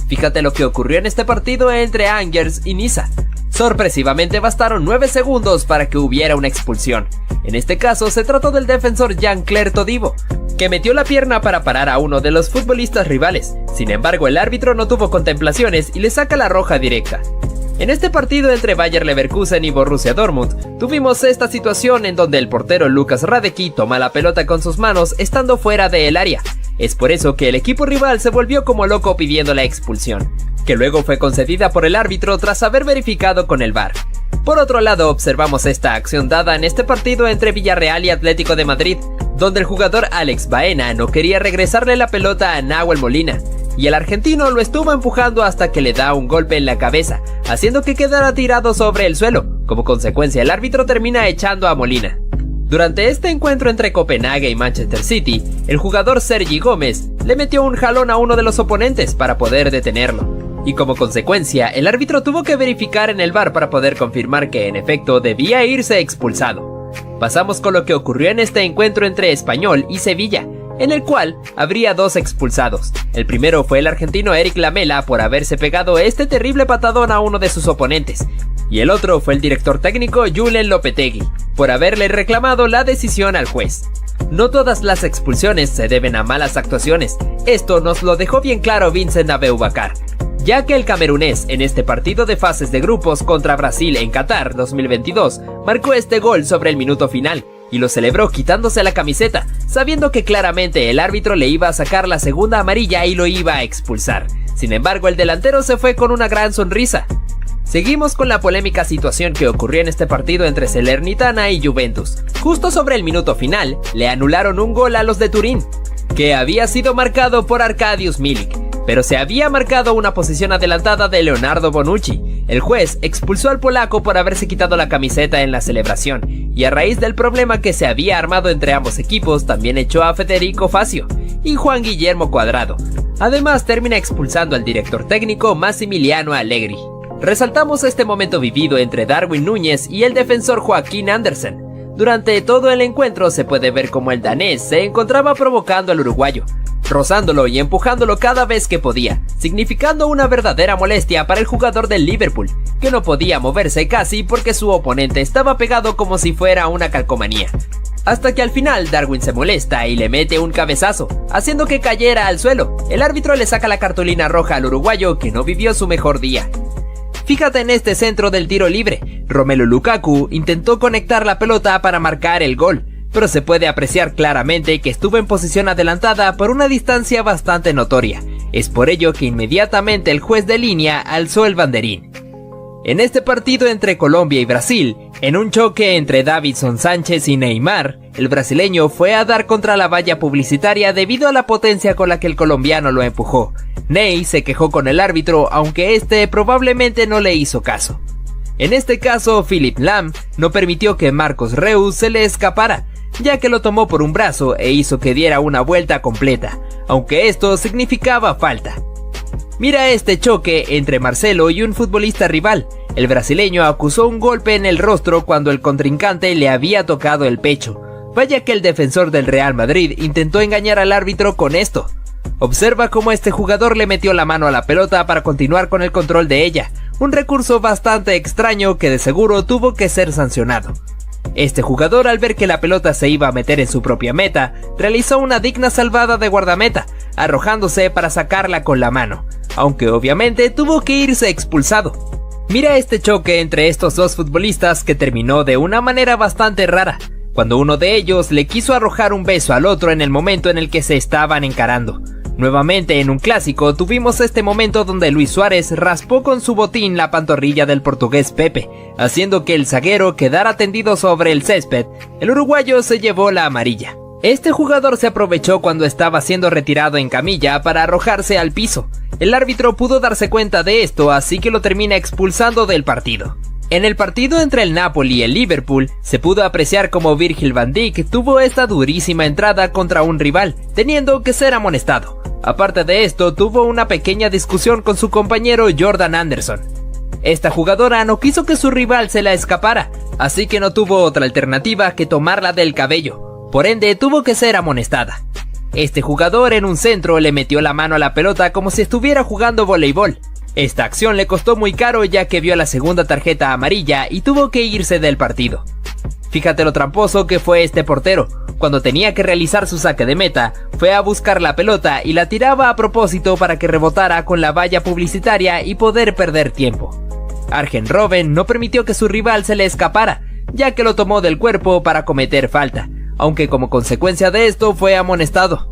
Fíjate lo que ocurrió en este partido entre Angers y Niza. Sorpresivamente bastaron 9 segundos para que hubiera una expulsión. En este caso se trató del defensor Jean-Claire Todibo, que metió la pierna para parar a uno de los futbolistas rivales. Sin embargo, el árbitro no tuvo contemplaciones y le saca la roja directa. En este partido entre Bayer Leverkusen y Borussia Dortmund, tuvimos esta situación en donde el portero Lukas Hradecky toma la pelota con sus manos estando fuera del área. Es por eso que el equipo rival se volvió como loco pidiendo la expulsión, que luego fue concedida por el árbitro tras haber verificado con el VAR. Por otro lado, observamos esta acción dada en este partido entre Villarreal y Atlético de Madrid, donde el jugador Alex Baena no quería regresarle la pelota a Nahuel Molina, y el argentino lo estuvo empujando hasta que le da un golpe en la cabeza, haciendo que quedara tirado sobre el suelo. Como consecuencia, el árbitro termina echando a Molina. Durante este encuentro entre Copenhague y Manchester City, el jugador Sergi Gómez le metió un jalón a uno de los oponentes para poder detenerlo, y como consecuencia, el árbitro tuvo que verificar en el VAR para poder confirmar que en efecto debía irse expulsado. Pasamos con lo que ocurrió en este encuentro entre Español y Sevilla, en el cual habría 2 expulsados. El primero fue el argentino Eric Lamela por haberse pegado este terrible patadón a uno de sus oponentes, y el otro fue el director técnico Julen Lopetegui, por haberle reclamado la decisión al juez. No todas las expulsiones se deben a malas actuaciones, esto nos lo dejó bien claro Vincent Aboubakar, ya que el camerunés en este partido de fases de grupos contra Brasil en Qatar 2022 marcó este gol sobre el minuto final, y lo celebró quitándose la camiseta, sabiendo que claramente el árbitro le iba a sacar la segunda amarilla y lo iba a expulsar. Sin embargo, el delantero se fue con una gran sonrisa. Seguimos con la polémica situación que ocurrió en este partido entre Salernitana y Juventus. Justo sobre el minuto final, le anularon un gol a los de Turín, que había sido marcado por Arkadiusz Milik, pero se había marcado una posición adelantada de Leonardo Bonucci. El juez expulsó al polaco por haberse quitado la camiseta en la celebración, y a raíz del problema que se había armado entre ambos equipos, también echó a Federico Facio y Juan Guillermo Cuadrado. Además, termina expulsando al director técnico Massimiliano Allegri. Resaltamos este momento vivido entre Darwin Núñez y el defensor Joaquín Andersen. Durante todo el encuentro se puede ver cómo el danés se encontraba provocando al uruguayo, rozándolo y empujándolo cada vez que podía, significando una verdadera molestia para el jugador del Liverpool, que no podía moverse casi porque su oponente estaba pegado como si fuera una calcomanía. Hasta que al final Darwin se molesta y le mete un cabezazo, haciendo que cayera al suelo. El árbitro le saca la cartulina roja al uruguayo, que no vivió su mejor día. Fíjate en este centro del tiro libre, Romelu Lukaku intentó conectar la pelota para marcar el gol, pero se puede apreciar claramente que estuvo en posición adelantada por una distancia bastante notoria. Es por ello que inmediatamente el juez de línea alzó el banderín. En este partido entre Colombia y Brasil, en un choque entre Davinson Sánchez y Neymar, el brasileño fue a dar contra la valla publicitaria debido a la potencia con la que el colombiano lo empujó. Ney se quejó con el árbitro, aunque este probablemente no le hizo caso. En este caso, Philipp Lahm no permitió que Marcos Reus se le escapara, ya que lo tomó por un brazo e hizo que diera una vuelta completa, aunque esto significaba falta. Mira este choque entre Marcelo y un futbolista rival. El brasileño acusó un golpe en el rostro cuando el contrincante le había tocado el pecho. Vaya que el defensor del Real Madrid intentó engañar al árbitro con esto. Observa cómo este jugador le metió la mano a la pelota para continuar con el control de ella, un recurso bastante extraño que de seguro tuvo que ser sancionado. Este jugador, al ver que la pelota se iba a meter en su propia meta, realizó una digna salvada de guardameta, arrojándose para sacarla con la mano, aunque obviamente tuvo que irse expulsado. Mira este choque entre estos dos futbolistas que terminó de una manera bastante rara, cuando uno de ellos le quiso arrojar un beso al otro en el momento en el que se estaban encarando. Nuevamente en un clásico tuvimos este momento donde Luis Suárez raspó con su botín la pantorrilla del portugués Pepe, haciendo que el zaguero quedara tendido sobre el césped. El uruguayo se llevó la amarilla. Este jugador se aprovechó cuando estaba siendo retirado en camilla para arrojarse al piso. El árbitro pudo darse cuenta de esto, así que lo termina expulsando del partido. En el partido entre el Napoli y el Liverpool, se pudo apreciar como Virgil van Dijk tuvo esta durísima entrada contra un rival, teniendo que ser amonestado. Aparte de esto, tuvo una pequeña discusión con su compañero Jordan Anderson. Esta jugadora no quiso que su rival se la escapara, así que no tuvo otra alternativa que tomarla del cabello, por ende tuvo que ser amonestada. Este jugador en un centro le metió la mano a la pelota como si estuviera jugando voleibol. Esta acción le costó muy caro ya que vio la segunda tarjeta amarilla y tuvo que irse del partido. Fíjate lo tramposo que fue este portero. Cuando tenía que realizar su saque de meta, fue a buscar la pelota y la tiraba a propósito para que rebotara con la valla publicitaria y poder perder tiempo. Arjen Robben no permitió que su rival se le escapara, ya que lo tomó del cuerpo para cometer falta, aunque como consecuencia de esto fue amonestado.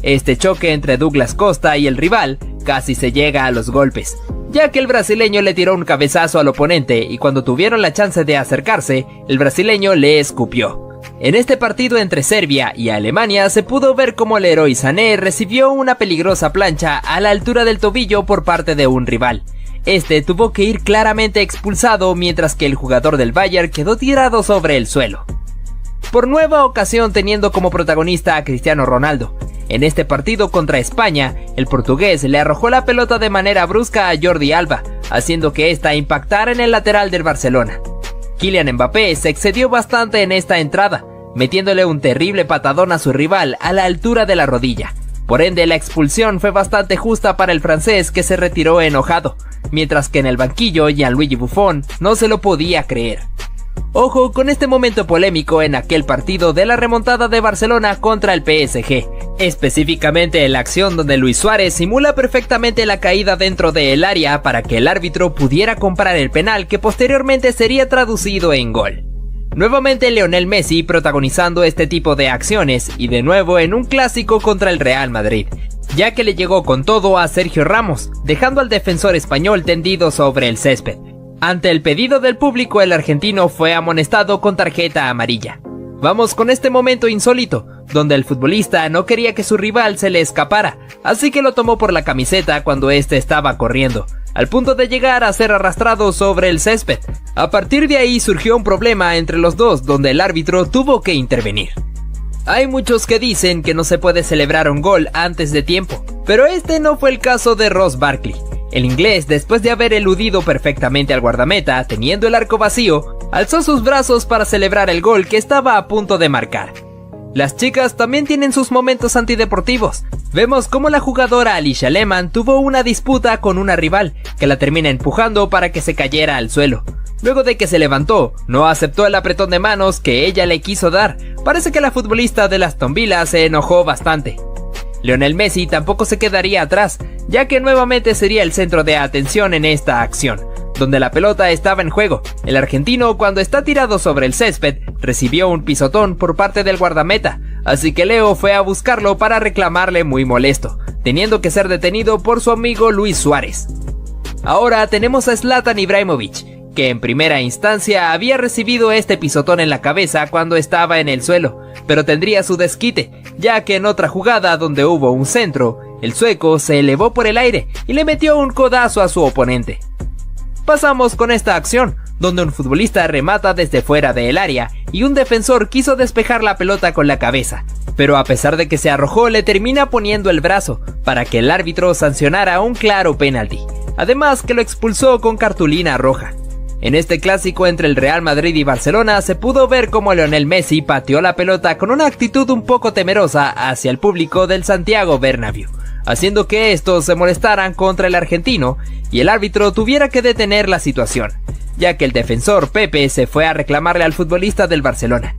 Este choque entre Douglas Costa y el rival casi se llega a los golpes, ya que el brasileño le tiró un cabezazo al oponente y cuando tuvieron la chance de acercarse, el brasileño le escupió. En este partido entre Serbia y Alemania se pudo ver cómo Leroy Sané recibió una peligrosa plancha a la altura del tobillo por parte de un rival. Este tuvo que ir claramente expulsado mientras que el jugador del Bayern quedó tirado sobre el suelo. Por nueva ocasión teniendo como protagonista a Cristiano Ronaldo. En este partido contra España, el portugués le arrojó la pelota de manera brusca a Jordi Alba, haciendo que ésta impactara en el lateral del Barcelona. Kylian Mbappé se excedió bastante en esta entrada, metiéndole un terrible patadón a su rival a la altura de la rodilla. Por ende, la expulsión fue bastante justa para el francés, que se retiró enojado, mientras que en el banquillo Gianluigi Buffon no se lo podía creer. Ojo con este momento polémico en aquel partido de la remontada de Barcelona contra el PSG, específicamente en la acción donde Luis Suárez simula perfectamente la caída dentro del área para que el árbitro pudiera comprar el penal que posteriormente sería traducido en gol. Nuevamente Lionel Messi protagonizando este tipo de acciones y de nuevo en un clásico contra el Real Madrid, ya que le llegó con todo a Sergio Ramos, dejando al defensor español tendido sobre el césped. Ante el pedido del público, el argentino fue amonestado con tarjeta amarilla. Vamos con este momento insólito, donde el futbolista no quería que su rival se le escapara, así que lo tomó por la camiseta cuando este estaba corriendo, al punto de llegar a ser arrastrado sobre el césped. A partir de ahí surgió un problema entre los dos, donde el árbitro tuvo que intervenir. Hay muchos que dicen que no se puede celebrar un gol antes de tiempo, pero este no fue el caso de Ross Barkley. El inglés, después de haber eludido perfectamente al guardameta, teniendo el arco vacío, alzó sus brazos para celebrar el gol que estaba a punto de marcar. Las chicas también tienen sus momentos antideportivos. Vemos cómo la jugadora Alicia Lehmann tuvo una disputa con una rival, que la termina empujando para que se cayera al suelo. Luego de que se levantó, no aceptó el apretón de manos que ella le quiso dar. Parece que la futbolista de Aston Villa se enojó bastante. Lionel Messi tampoco se quedaría atrás, ya que nuevamente sería el centro de atención en esta acción. donde la pelota estaba en juego. El argentino, cuando está tirado sobre el césped, recibió un pisotón por parte del guardameta, así que Leo fue a buscarlo para reclamarle muy molesto, teniendo que ser detenido por su amigo Luis Suárez. Ahora tenemos a Zlatan Ibrahimovic, que en primera instancia había recibido este pisotón en la cabeza cuando estaba en el suelo, pero tendría su desquite, ya que en otra jugada donde hubo un centro, el sueco se elevó por el aire y le metió un codazo a su oponente. Pasamos con esta acción, donde un futbolista remata desde fuera del área y un defensor quiso despejar la pelota con la cabeza, pero a pesar de que se arrojó le termina poniendo el brazo para que el árbitro sancionara un claro penalti, además que lo expulsó con cartulina roja. En este clásico entre el Real Madrid y Barcelona se pudo ver cómo Lionel Messi pateó la pelota con una actitud un poco temerosa hacia el público del Santiago Bernabéu, haciendo que estos se molestaran contra el argentino y el árbitro tuviera que detener la situación, ya que el defensor Pepe se fue a reclamarle al futbolista del Barcelona.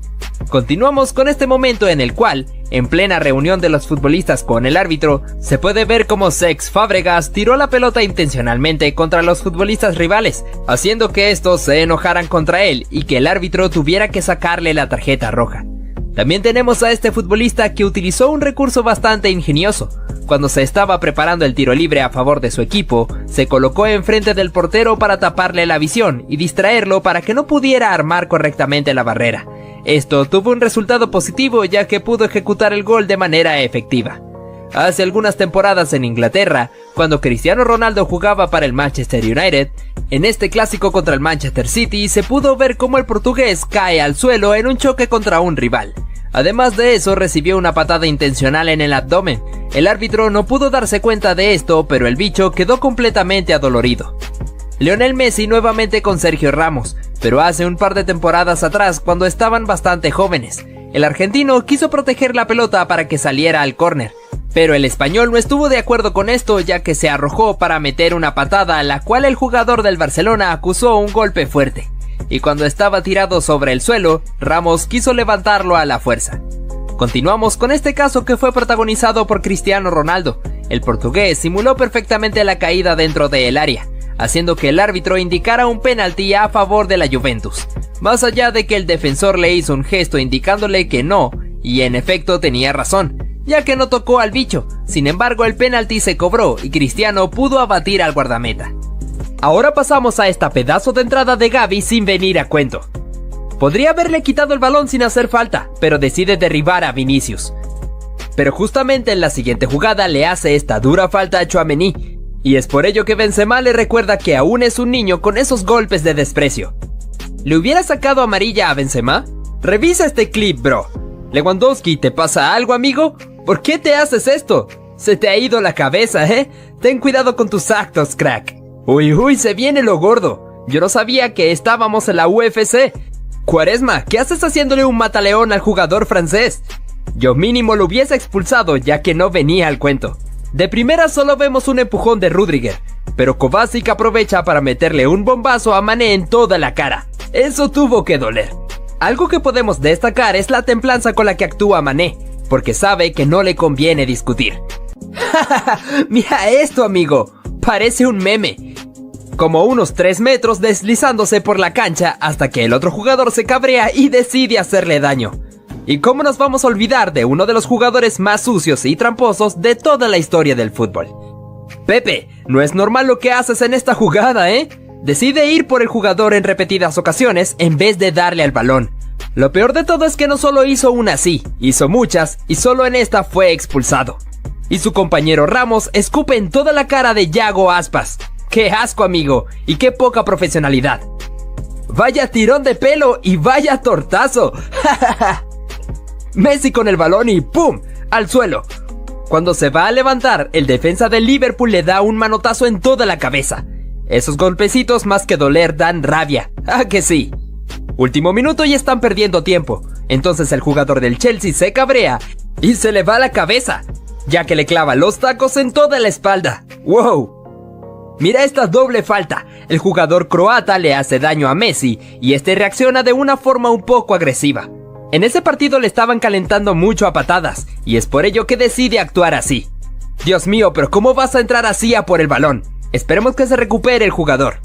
Continuamos con este momento en el cual, en plena reunión de los futbolistas con el árbitro, se puede ver cómo Cesc Fábregas tiró la pelota intencionalmente contra los futbolistas rivales, haciendo que estos se enojaran contra él y que el árbitro tuviera que sacarle la tarjeta roja. También tenemos a este futbolista que utilizó un recurso bastante ingenioso. Cuando se estaba preparando el tiro libre a favor de su equipo, se colocó enfrente del portero para taparle la visión y distraerlo para que no pudiera armar correctamente la barrera. Esto tuvo un resultado positivo ya que pudo ejecutar el gol de manera efectiva. Hace algunas temporadas en Inglaterra, cuando Cristiano Ronaldo jugaba para el Manchester United, en este clásico contra el Manchester City se pudo ver cómo el portugués cae al suelo en un choque contra un rival. Además de eso, recibió una patada intencional en el abdomen. El árbitro no pudo darse cuenta de esto, pero el bicho quedó completamente adolorido. Lionel Messi nuevamente con Sergio Ramos, pero hace un par de temporadas atrás cuando estaban bastante jóvenes. El argentino quiso proteger la pelota para que saliera al córner, pero el español no estuvo de acuerdo con esto ya que se arrojó para meter una patada a la cual el jugador del Barcelona acusó un golpe fuerte. Y cuando estaba tirado sobre el suelo, Ramos quiso levantarlo a la fuerza. Continuamos con este caso que fue protagonizado por Cristiano Ronaldo. El portugués simuló perfectamente la caída dentro del área, haciendo que el árbitro indicara un penalti a favor de la Juventus. Más allá de que el defensor le hizo un gesto indicándole que no, y en efecto tenía razón, ya que no tocó al bicho. Sin embargo, el penalti se cobró y Cristiano pudo abatir al guardameta. Ahora pasamos a esta pedazo de entrada de Gavi sin venir a cuento. Podría haberle quitado el balón sin hacer falta, pero decide derribar a Vinicius. Pero justamente en la siguiente jugada le hace esta dura falta a Tchouaméni, y es por ello que Benzema le recuerda que aún es un niño con esos golpes de desprecio. ¿Le hubiera sacado amarilla a Benzema? Revisa este clip, bro. Lewandowski, ¿te pasa algo, amigo? ¿Por qué te haces esto? Se te ha ido la cabeza, ¿eh? Ten cuidado con tus actos, crack. Uy, se viene lo gordo. Yo no sabía que estábamos en la UFC. Quaresma, ¿qué haces haciéndole un mataleón al jugador francés? Yo mínimo lo hubiese expulsado ya que no venía al cuento. De primera solo vemos un empujón de Rüdiger, pero Kovacic aprovecha para meterle un bombazo a Mané en toda la cara. Eso tuvo que doler. Algo que podemos destacar es la templanza con la que actúa Mané, porque sabe que no le conviene discutir. Mira esto, amigo, parece un meme. Como unos 3 metros deslizándose por la cancha hasta que el otro jugador se cabrea y decide hacerle daño. ¿Y cómo nos vamos a olvidar de uno de los jugadores más sucios y tramposos de toda la historia del fútbol? Pepe, no es normal lo que haces en esta jugada, ¿eh? Decide ir por el jugador en repetidas ocasiones en vez de darle al balón. Lo peor de todo es que no solo hizo una así, hizo muchas y solo en esta fue expulsado. Y su compañero Ramos escupe en toda la cara de Yago Aspas. ¡Qué asco, amigo! ¡Y qué poca profesionalidad! ¡Vaya tirón de pelo y vaya tortazo! Messi con el balón y ¡pum! Al suelo. Cuando se va a levantar, el defensa del Liverpool le da un manotazo en toda la cabeza. Esos golpecitos más que doler dan rabia. ¡Ah, que sí! Último minuto y están perdiendo tiempo. Entonces el jugador del Chelsea se cabrea y se le va la cabeza, ya que le clava los tacos en toda la espalda. ¡Wow! Mira esta doble falta. El jugador croata le hace daño a Messi y este reacciona de una forma un poco agresiva. En ese partido le estaban calentando mucho a patadas y es por ello que decide actuar así. Dios mío, pero ¿cómo vas a entrar así a por el balón? Esperemos que se recupere el jugador.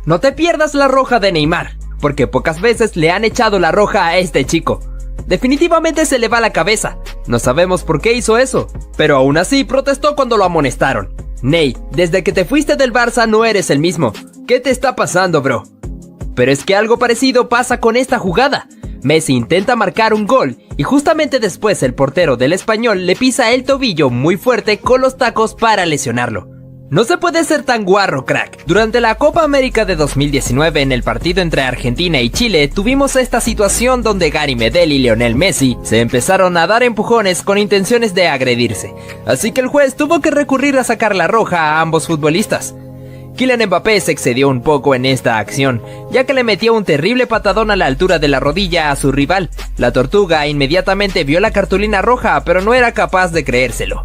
No te pierdas la roja de Neymar, porque pocas veces le han echado la roja a este chico. Definitivamente se le va la cabeza. No sabemos por qué hizo eso, pero aún así protestó cuando lo amonestaron. Ney, desde que te fuiste del Barça no eres el mismo. ¿Qué te está pasando, bro? Pero es que algo parecido pasa con esta jugada. Messi intenta marcar un gol y justamente después el portero del Español le pisa el tobillo muy fuerte con los tacos para lesionarlo. No se puede ser tan guarro, crack. Durante la Copa América de 2019, en el partido entre Argentina y Chile, tuvimos esta situación donde Gary Medel y Lionel Messi se empezaron a dar empujones con intenciones de agredirse. Así que el juez tuvo que recurrir a sacar la roja a ambos futbolistas. Kylian Mbappé se excedió un poco en esta acción, ya que le metió un terrible patadón a la altura de la rodilla a su rival. La Tortuga inmediatamente vio la cartulina roja, pero no era capaz de creérselo.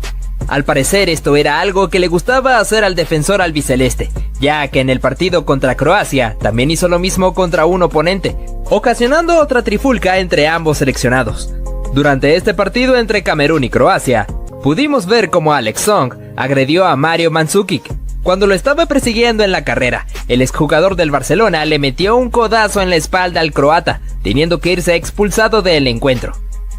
Al parecer esto era algo que le gustaba hacer al defensor albiceleste, ya que en el partido contra Croacia también hizo lo mismo contra un oponente, ocasionando otra trifulca entre ambos seleccionados. Durante este partido entre Camerún y Croacia, pudimos ver cómo Alex Song agredió a Mario Mandzukic. Cuando lo estaba persiguiendo en la carrera, el exjugador del Barcelona le metió un codazo en la espalda al croata, teniendo que irse expulsado del encuentro.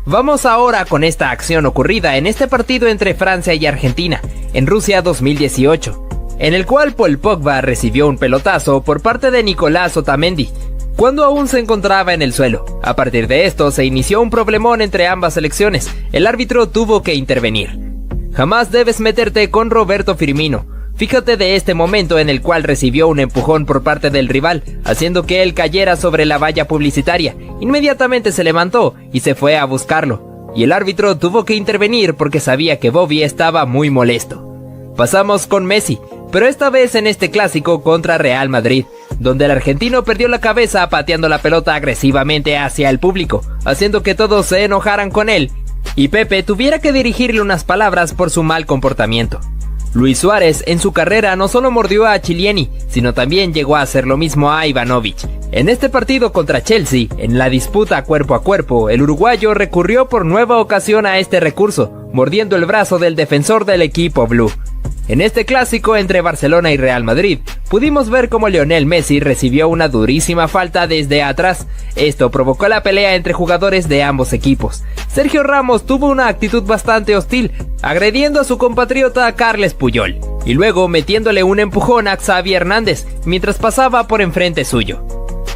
Vamos ahora con esta acción ocurrida en este partido entre Francia y Argentina, en Rusia 2018, en el cual Paul Pogba recibió un pelotazo por parte de Nicolás Otamendi, cuando aún se encontraba en el suelo. A partir de esto se inició un problemón entre ambas selecciones, el árbitro tuvo que intervenir. Jamás debes meterte con Roberto Firmino. Fíjate de este momento en el cual recibió un empujón por parte del rival, haciendo que él cayera sobre la valla publicitaria. Inmediatamente se levantó y se fue a buscarlo, y el árbitro tuvo que intervenir porque sabía que Bobby estaba muy molesto. Pasamos con Messi, pero esta vez en este clásico contra Real Madrid, donde el argentino perdió la cabeza pateando la pelota agresivamente hacia el público, haciendo que todos se enojaran con él, y Pepe tuviera que dirigirle unas palabras por su mal comportamiento. Luis Suárez en su carrera no solo mordió a Chiellini, sino también llegó a hacer lo mismo a Ivanovic. En este partido contra Chelsea, en la disputa cuerpo a cuerpo, el uruguayo recurrió por nueva ocasión a este recurso, mordiendo el brazo del defensor del equipo blue. En este clásico entre Barcelona y Real Madrid, pudimos ver cómo Lionel Messi recibió una durísima falta desde atrás. Esto provocó la pelea entre jugadores de ambos equipos. Sergio Ramos tuvo una actitud bastante hostil, agrediendo a su compatriota Carles Puyol, y luego metiéndole un empujón a Xavi Hernández, mientras pasaba por enfrente suyo.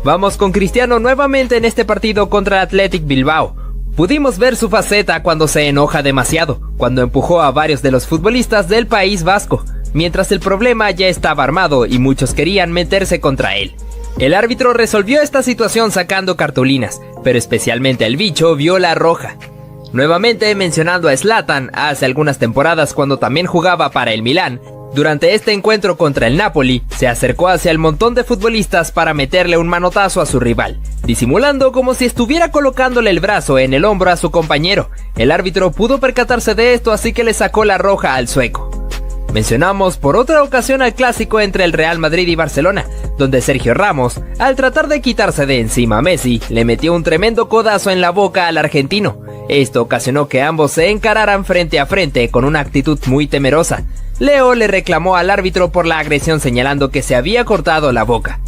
Vamos con Cristiano nuevamente en este partido contra Athletic Bilbao. Pudimos ver su faceta cuando se enoja demasiado, cuando empujó a varios de los futbolistas del País Vasco, mientras el problema ya estaba armado y muchos querían meterse contra él. El árbitro resolvió esta situación sacando cartulinas, pero especialmente el bicho vio la roja. Nuevamente mencionando a Zlatan hace algunas temporadas cuando también jugaba para el Milán, durante este encuentro contra el Napoli, se acercó hacia el montón de futbolistas para meterle un manotazo a su rival, disimulando como si estuviera colocándole el brazo en el hombro a su compañero. El árbitro pudo percatarse de esto, así que le sacó la roja al sueco. Mencionamos por otra ocasión al clásico entre el Real Madrid y Barcelona, donde Sergio Ramos, al tratar de quitarse de encima a Messi, le metió un tremendo codazo en la boca al argentino. Esto ocasionó que ambos se encararan frente a frente con una actitud muy temerosa. Leo le reclamó al árbitro por la agresión señalando que se había cortado la boca.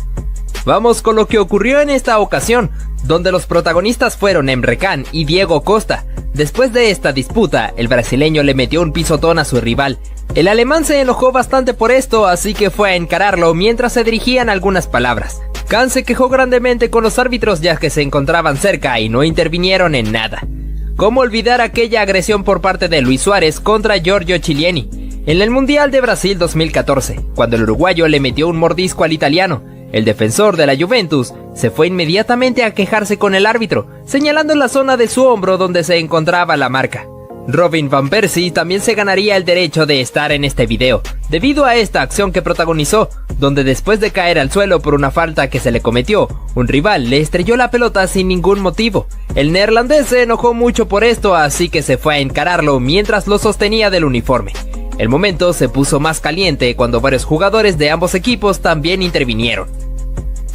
Vamos con lo que ocurrió en esta ocasión, donde los protagonistas fueron Emre Can y Diego Costa. Después de esta disputa, el brasileño le metió un pisotón a su rival. El alemán se enojó bastante por esto, así que fue a encararlo mientras se dirigían algunas palabras. Can se quejó grandemente con los árbitros ya que se encontraban cerca y no intervinieron en nada. ¿Cómo olvidar aquella agresión por parte de Luis Suárez contra Giorgio Chiellini en el Mundial de Brasil 2014, cuando el uruguayo le metió un mordisco al italiano? El defensor de la Juventus se fue inmediatamente a quejarse con el árbitro, señalando la zona de su hombro donde se encontraba la marca. Robin van Persie también se ganaría el derecho de estar en este video, debido a esta acción que protagonizó, donde después de caer al suelo por una falta que se le cometió, un rival le estrelló la pelota sin ningún motivo. El neerlandés se enojó mucho por esto, así que se fue a encararlo mientras lo sostenía del uniforme. El momento se puso más caliente cuando varios jugadores de ambos equipos también intervinieron.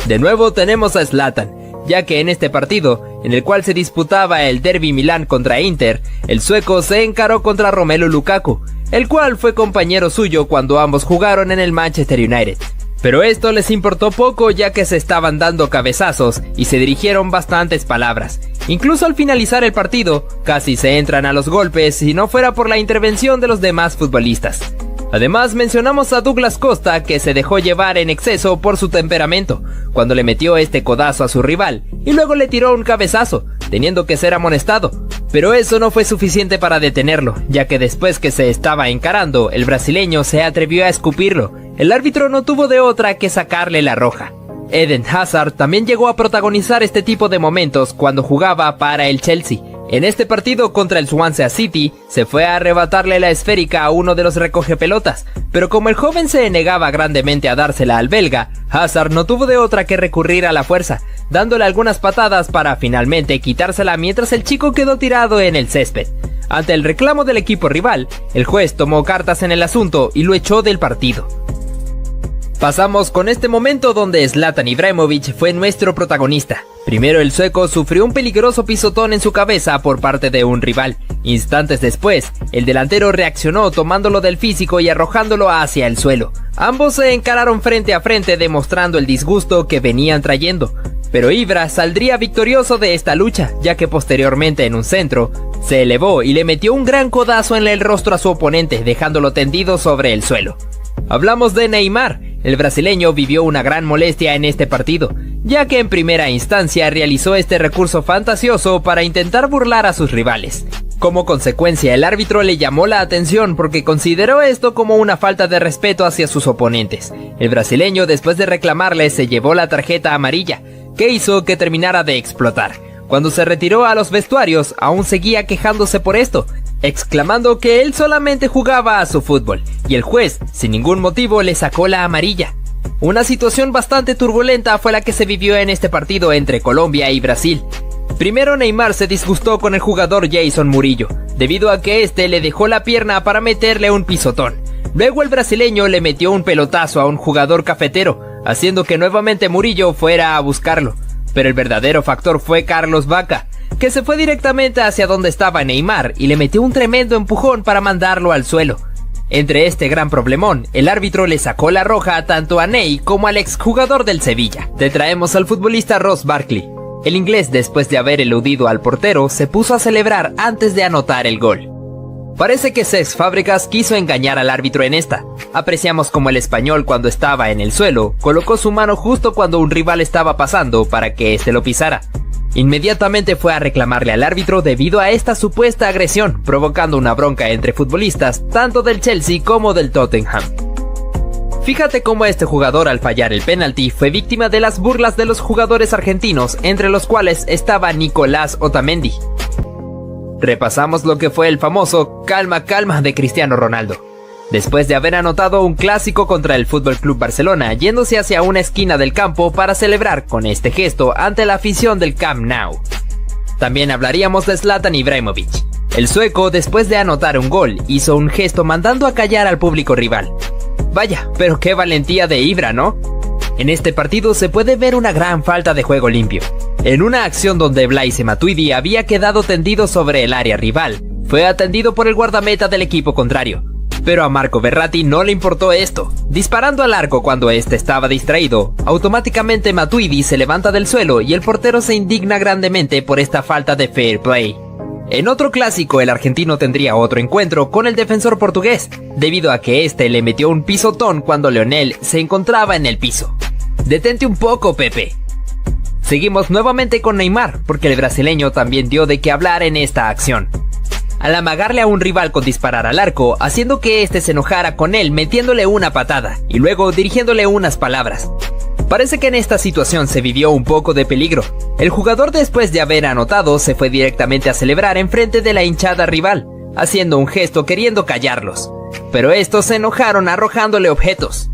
De nuevo tenemos a Zlatan, ya que en este partido, en el cual se disputaba el Derby Milán contra Inter, el sueco se encaró contra Romelu Lukaku, el cual fue compañero suyo cuando ambos jugaron en el Manchester United. Pero esto les importó poco, ya que se estaban dando cabezazos y se dirigieron bastantes palabras. Incluso al finalizar el partido, casi se entran a los golpes si no fuera por la intervención de los demás futbolistas. Además, mencionamos a Douglas Costa, que se dejó llevar en exceso por su temperamento, cuando le metió este codazo a su rival y luego le tiró un cabezazo, teniendo que ser amonestado. Pero eso no fue suficiente para detenerlo, ya que después que se estaba encarando, el brasileño se atrevió a escupirlo. El árbitro no tuvo de otra que sacarle la roja. Eden Hazard también llegó a protagonizar este tipo de momentos cuando jugaba para el Chelsea. En este partido contra el Swansea City, se fue a arrebatarle la esférica a uno de los recogepelotas, pero como el joven se negaba grandemente a dársela al belga, Hazard no tuvo de otra que recurrir a la fuerza, dándole algunas patadas para finalmente quitársela mientras el chico quedó tirado en el césped. Ante el reclamo del equipo rival, el juez tomó cartas en el asunto y lo echó del partido. Pasamos con este momento donde Zlatan Ibrahimović fue nuestro protagonista. Primero el sueco sufrió un peligroso pisotón en su cabeza por parte de un rival. Instantes después, el delantero reaccionó tomándolo del físico y arrojándolo hacia el suelo. Ambos se encararon frente a frente demostrando el disgusto que venían trayendo. Pero Ibra saldría victorioso de esta lucha, ya que posteriormente en un centro, se elevó y le metió un gran codazo en el rostro a su oponente, dejándolo tendido sobre el suelo. Hablamos de Neymar. El brasileño vivió una gran molestia en este partido, ya que en primera instancia realizó este recurso fantasioso para intentar burlar a sus rivales. Como consecuencia, el árbitro le llamó la atención porque consideró esto como una falta de respeto hacia sus oponentes. El brasileño, después de reclamarle, se llevó la tarjeta amarilla, que hizo que terminara de explotar. Cuando se retiró a los vestuarios, aún seguía quejándose por esto, exclamando que él solamente jugaba a su fútbol, y el juez, sin ningún motivo, le sacó la amarilla. Una situación bastante turbulenta fue la que se vivió en este partido entre Colombia y Brasil. Primero Neymar se disgustó con el jugador Jason Murillo, debido a que este le dejó la pierna para meterle un pisotón. Luego el brasileño le metió un pelotazo a un jugador cafetero, haciendo que nuevamente Murillo fuera a buscarlo. Pero el verdadero factor fue Carlos Vaca, que se fue directamente hacia donde estaba Neymar y le metió un tremendo empujón para mandarlo al suelo. Entre este gran problemón, el árbitro le sacó la roja tanto a Ney como al exjugador del Sevilla. Te traemos al futbolista Ross Barkley. El inglés, después de haber eludido al portero, se puso a celebrar antes de anotar el gol. Parece que Cesc Fábregas quiso engañar al árbitro en esta. Apreciamos como el español, cuando estaba en el suelo, colocó su mano justo cuando un rival estaba pasando para que éste lo pisara. Inmediatamente fue a reclamarle al árbitro debido a esta supuesta agresión, provocando una bronca entre futbolistas tanto del Chelsea como del Tottenham. Fíjate cómo este jugador, al fallar el penalti, fue víctima de las burlas de los jugadores argentinos, entre los cuales estaba Nicolás Otamendi. Repasamos lo que fue el famoso calma calma de Cristiano Ronaldo. Después de haber anotado un clásico contra el FC Barcelona, yéndose hacia una esquina del campo para celebrar con este gesto ante la afición del Camp Nou. También hablaríamos de Zlatan Ibrahimović. El sueco, después de anotar un gol, hizo un gesto mandando a callar al público rival. Vaya, pero qué valentía de Ibra, ¿no? En este partido se puede ver una gran falta de juego limpio. En una acción donde Blaise Matuidi había quedado tendido sobre el área rival, fue atendido por el guardameta del equipo contrario. Pero a Marco Verratti no le importó esto. Disparando al arco cuando este estaba distraído, automáticamente Matuidi se levanta del suelo y el portero se indigna grandemente por esta falta de fair play. En otro clásico, el argentino tendría otro encuentro con el defensor portugués, debido a que este le metió un pisotón cuando Lionel se encontraba en el piso. Detente un poco, Pepe. Seguimos nuevamente con Neymar, porque el brasileño también dio de qué hablar en esta acción. Al amagarle a un rival con disparar al arco, haciendo que este se enojara con él metiéndole una patada, y luego dirigiéndole unas palabras. Parece que en esta situación se vivió un poco de peligro. El jugador, después de haber anotado, se fue directamente a celebrar enfrente de la hinchada rival, haciendo un gesto queriendo callarlos. Pero estos se enojaron arrojándole objetos.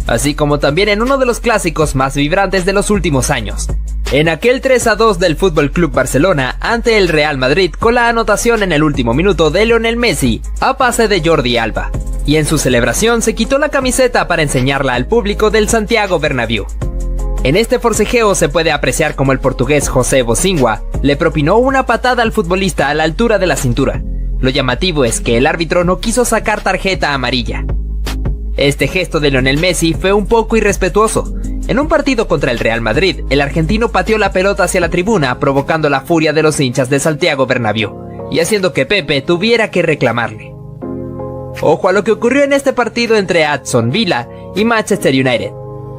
Así como también en uno de los clásicos más vibrantes de los últimos años. En aquel 3-2 del FC Barcelona ante el Real Madrid, con la anotación en el último minuto de Lionel Messi a pase de Jordi Alba. Y en su celebración se quitó la camiseta para enseñarla al público del Santiago Bernabéu. En este forcejeo se puede apreciar como el portugués José Bocingua le propinó una patada al futbolista a la altura de la cintura. Lo llamativo es que el árbitro no quiso sacar tarjeta amarilla. Este gesto de Lionel Messi fue un poco irrespetuoso. En un partido contra el Real Madrid, el argentino pateó la pelota hacia la tribuna, provocando la furia de los hinchas de Santiago Bernabéu, y haciendo que Pepe tuviera que reclamarle. Ojo a lo que ocurrió en este partido entre Aston Villa y Manchester United.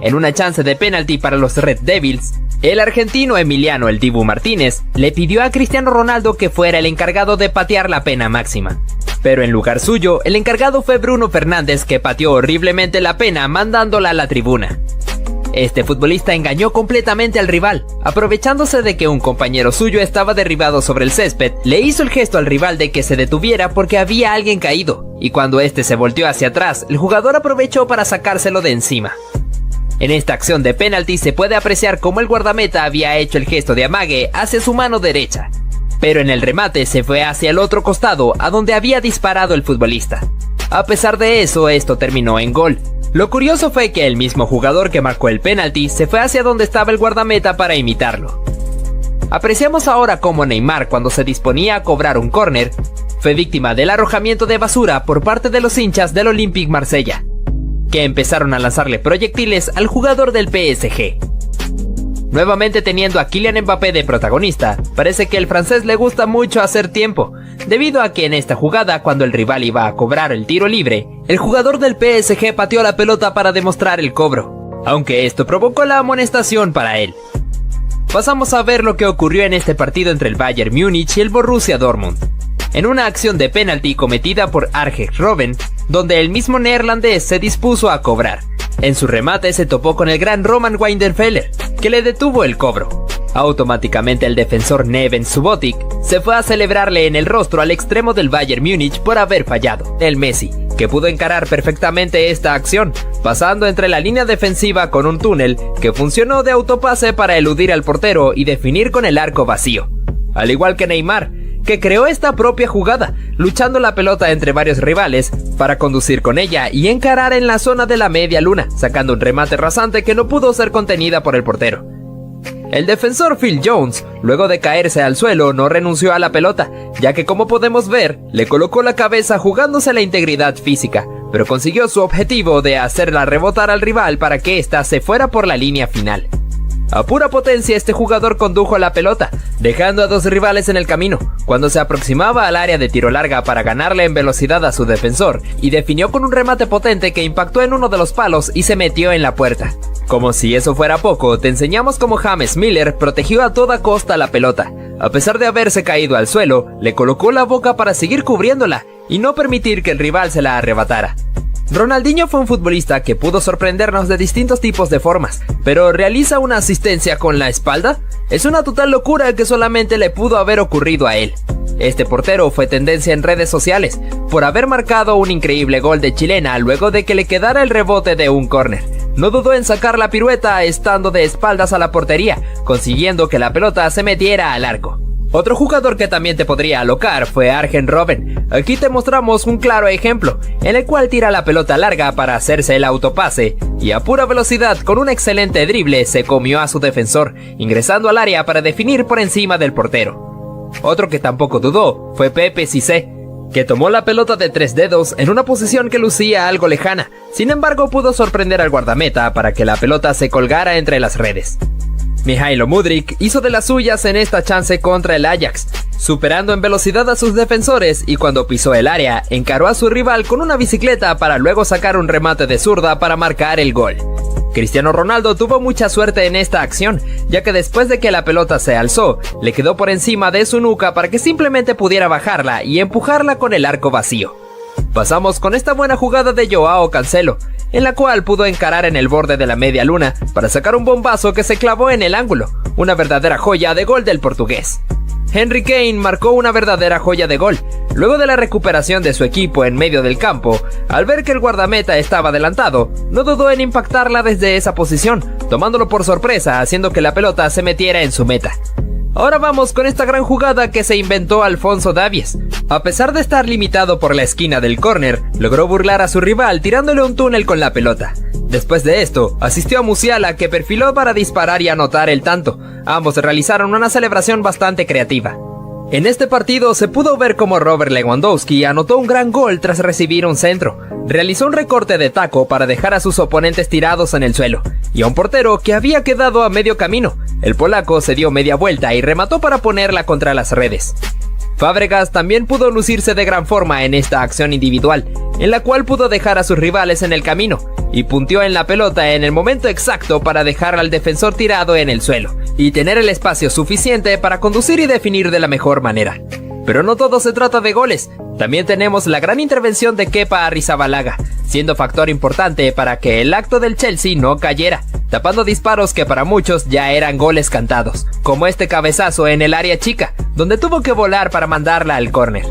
En una chance de penalti para los Red Devils, el argentino Emiliano "El Dibu" Martínez le pidió a Cristiano Ronaldo que fuera el encargado de patear la pena máxima. Pero en lugar suyo, el encargado fue Bruno Fernández, que pateó horriblemente la pena mandándola a la tribuna. Este futbolista engañó completamente al rival, aprovechándose de que un compañero suyo estaba derribado sobre el césped, le hizo el gesto al rival de que se detuviera porque había alguien caído, y cuando este se volteó hacia atrás, el jugador aprovechó para sacárselo de encima. En esta acción de penalti se puede apreciar cómo el guardameta había hecho el gesto de amague hacia su mano derecha, pero en el remate se fue hacia el otro costado, a donde había disparado el futbolista. A pesar de eso, esto terminó en gol. Lo curioso fue que el mismo jugador que marcó el penalti se fue hacia donde estaba el guardameta para imitarlo. Apreciamos ahora cómo Neymar, cuando se disponía a cobrar un córner, fue víctima del arrojamiento de basura por parte de los hinchas del Olympique Marsella, que empezaron a lanzarle proyectiles al jugador del PSG. Nuevamente teniendo a Kylian Mbappé de protagonista, parece que el francés le gusta mucho hacer tiempo, debido a que en esta jugada, cuando el rival iba a cobrar el tiro libre, el jugador del PSG pateó la pelota para demostrar el cobro, aunque esto provocó la amonestación para él. Pasamos a ver lo que ocurrió en este partido entre el Bayern Múnich y el Borussia Dortmund, en una acción de penalti cometida por Arjen Robben, donde el mismo neerlandés se dispuso a cobrar. En su remate se topó con el gran Roman Weidenfeller, que le detuvo el cobro. Automáticamente el defensor Neven Subotic se fue a celebrarle en el rostro al extremo del Bayern Múnich por haber fallado. El Messi, que pudo encarar perfectamente esta acción, pasando entre la línea defensiva con un túnel que funcionó de autopase para eludir al portero y definir con el arco vacío. Al igual que Neymar, que creó esta propia jugada, luchando la pelota entre varios rivales para conducir con ella y encarar en la zona de la media luna, sacando un remate rasante que no pudo ser contenida por el portero. El defensor Phil Jones, luego de caerse al suelo, no renunció a la pelota, ya que, como podemos ver, le colocó la cabeza jugándose la integridad física, pero consiguió su objetivo de hacerla rebotar al rival para que ésta se fuera por la línea final. A pura potencia, este jugador condujo la pelota, dejando a dos rivales en el camino, cuando se aproximaba al área de tiro larga para ganarle en velocidad a su defensor, y definió con un remate potente que impactó en uno de los palos y se metió en la puerta. Como si eso fuera poco, te enseñamos cómo James Miller protegió a toda costa la pelota. A pesar de haberse caído al suelo, le colocó la boca para seguir cubriéndola y no permitir que el rival se la arrebatara. Ronaldinho fue un futbolista que pudo sorprendernos de distintos tipos de formas, pero ¿realiza una asistencia con la espalda? Es una total locura que solamente le pudo haber ocurrido a él. Este portero fue tendencia en redes sociales por haber marcado un increíble gol de chilena luego de que le quedara el rebote de un córner. No dudó en sacar la pirueta estando de espaldas a la portería, consiguiendo que la pelota se metiera al arco. Otro jugador que también te podría alocar fue Arjen Robben. Aquí te mostramos un claro ejemplo, en el cual tira la pelota larga para hacerse el autopase, y a pura velocidad con un excelente drible se comió a su defensor, ingresando al área para definir por encima del portero. Otro que tampoco dudó fue Pepe Cissé, que tomó la pelota de 3 dedos en una posición que lucía algo lejana, sin embargo pudo sorprender al guardameta para que la pelota se colgara entre las redes. Mihailo Mudryk hizo de las suyas en esta chance contra el Ajax, superando en velocidad a sus defensores, y cuando pisó el área, encaró a su rival con una bicicleta para luego sacar un remate de zurda para marcar el gol. Cristiano Ronaldo tuvo mucha suerte en esta acción, ya que después de que la pelota se alzó, le quedó por encima de su nuca para que simplemente pudiera bajarla y empujarla con el arco vacío. Pasamos con esta buena jugada de Joao Cancelo, en la cual pudo encarar en el borde de la media luna para sacar un bombazo que se clavó en el ángulo, una verdadera joya de gol del portugués. Henry Kane marcó una verdadera joya de gol, luego de la recuperación de su equipo en medio del campo. Al ver que el guardameta estaba adelantado, no dudó en impactarla desde esa posición, tomándolo por sorpresa, haciendo que la pelota se metiera en su meta. Ahora vamos con esta gran jugada que se inventó Alphonso Davies. A pesar de estar limitado por la esquina del córner, logró burlar a su rival tirándole un túnel con la pelota. Después de esto, asistió a Musiala, que perfiló para disparar y anotar el tanto. Ambos realizaron una celebración bastante creativa. En este partido se pudo ver cómo Robert Lewandowski anotó un gran gol tras recibir un centro. Realizó un recorte de taco para dejar a sus oponentes tirados en el suelo, y a un portero que había quedado a medio camino. El polaco se dio media vuelta y remató para ponerla contra las redes. Fábregas también pudo lucirse de gran forma en esta acción individual, en la cual pudo dejar a sus rivales en el camino, y punteó en la pelota en el momento exacto para dejar al defensor tirado en el suelo, y tener el espacio suficiente para conducir y definir de la mejor manera. Pero no todo se trata de goles, también tenemos la gran intervención de Kepa Arrizabalaga, siendo factor importante para que el acto del Chelsea no cayera, tapando disparos que para muchos ya eran goles cantados, como este cabezazo en el área chica, donde tuvo que volar para mandarla al córner.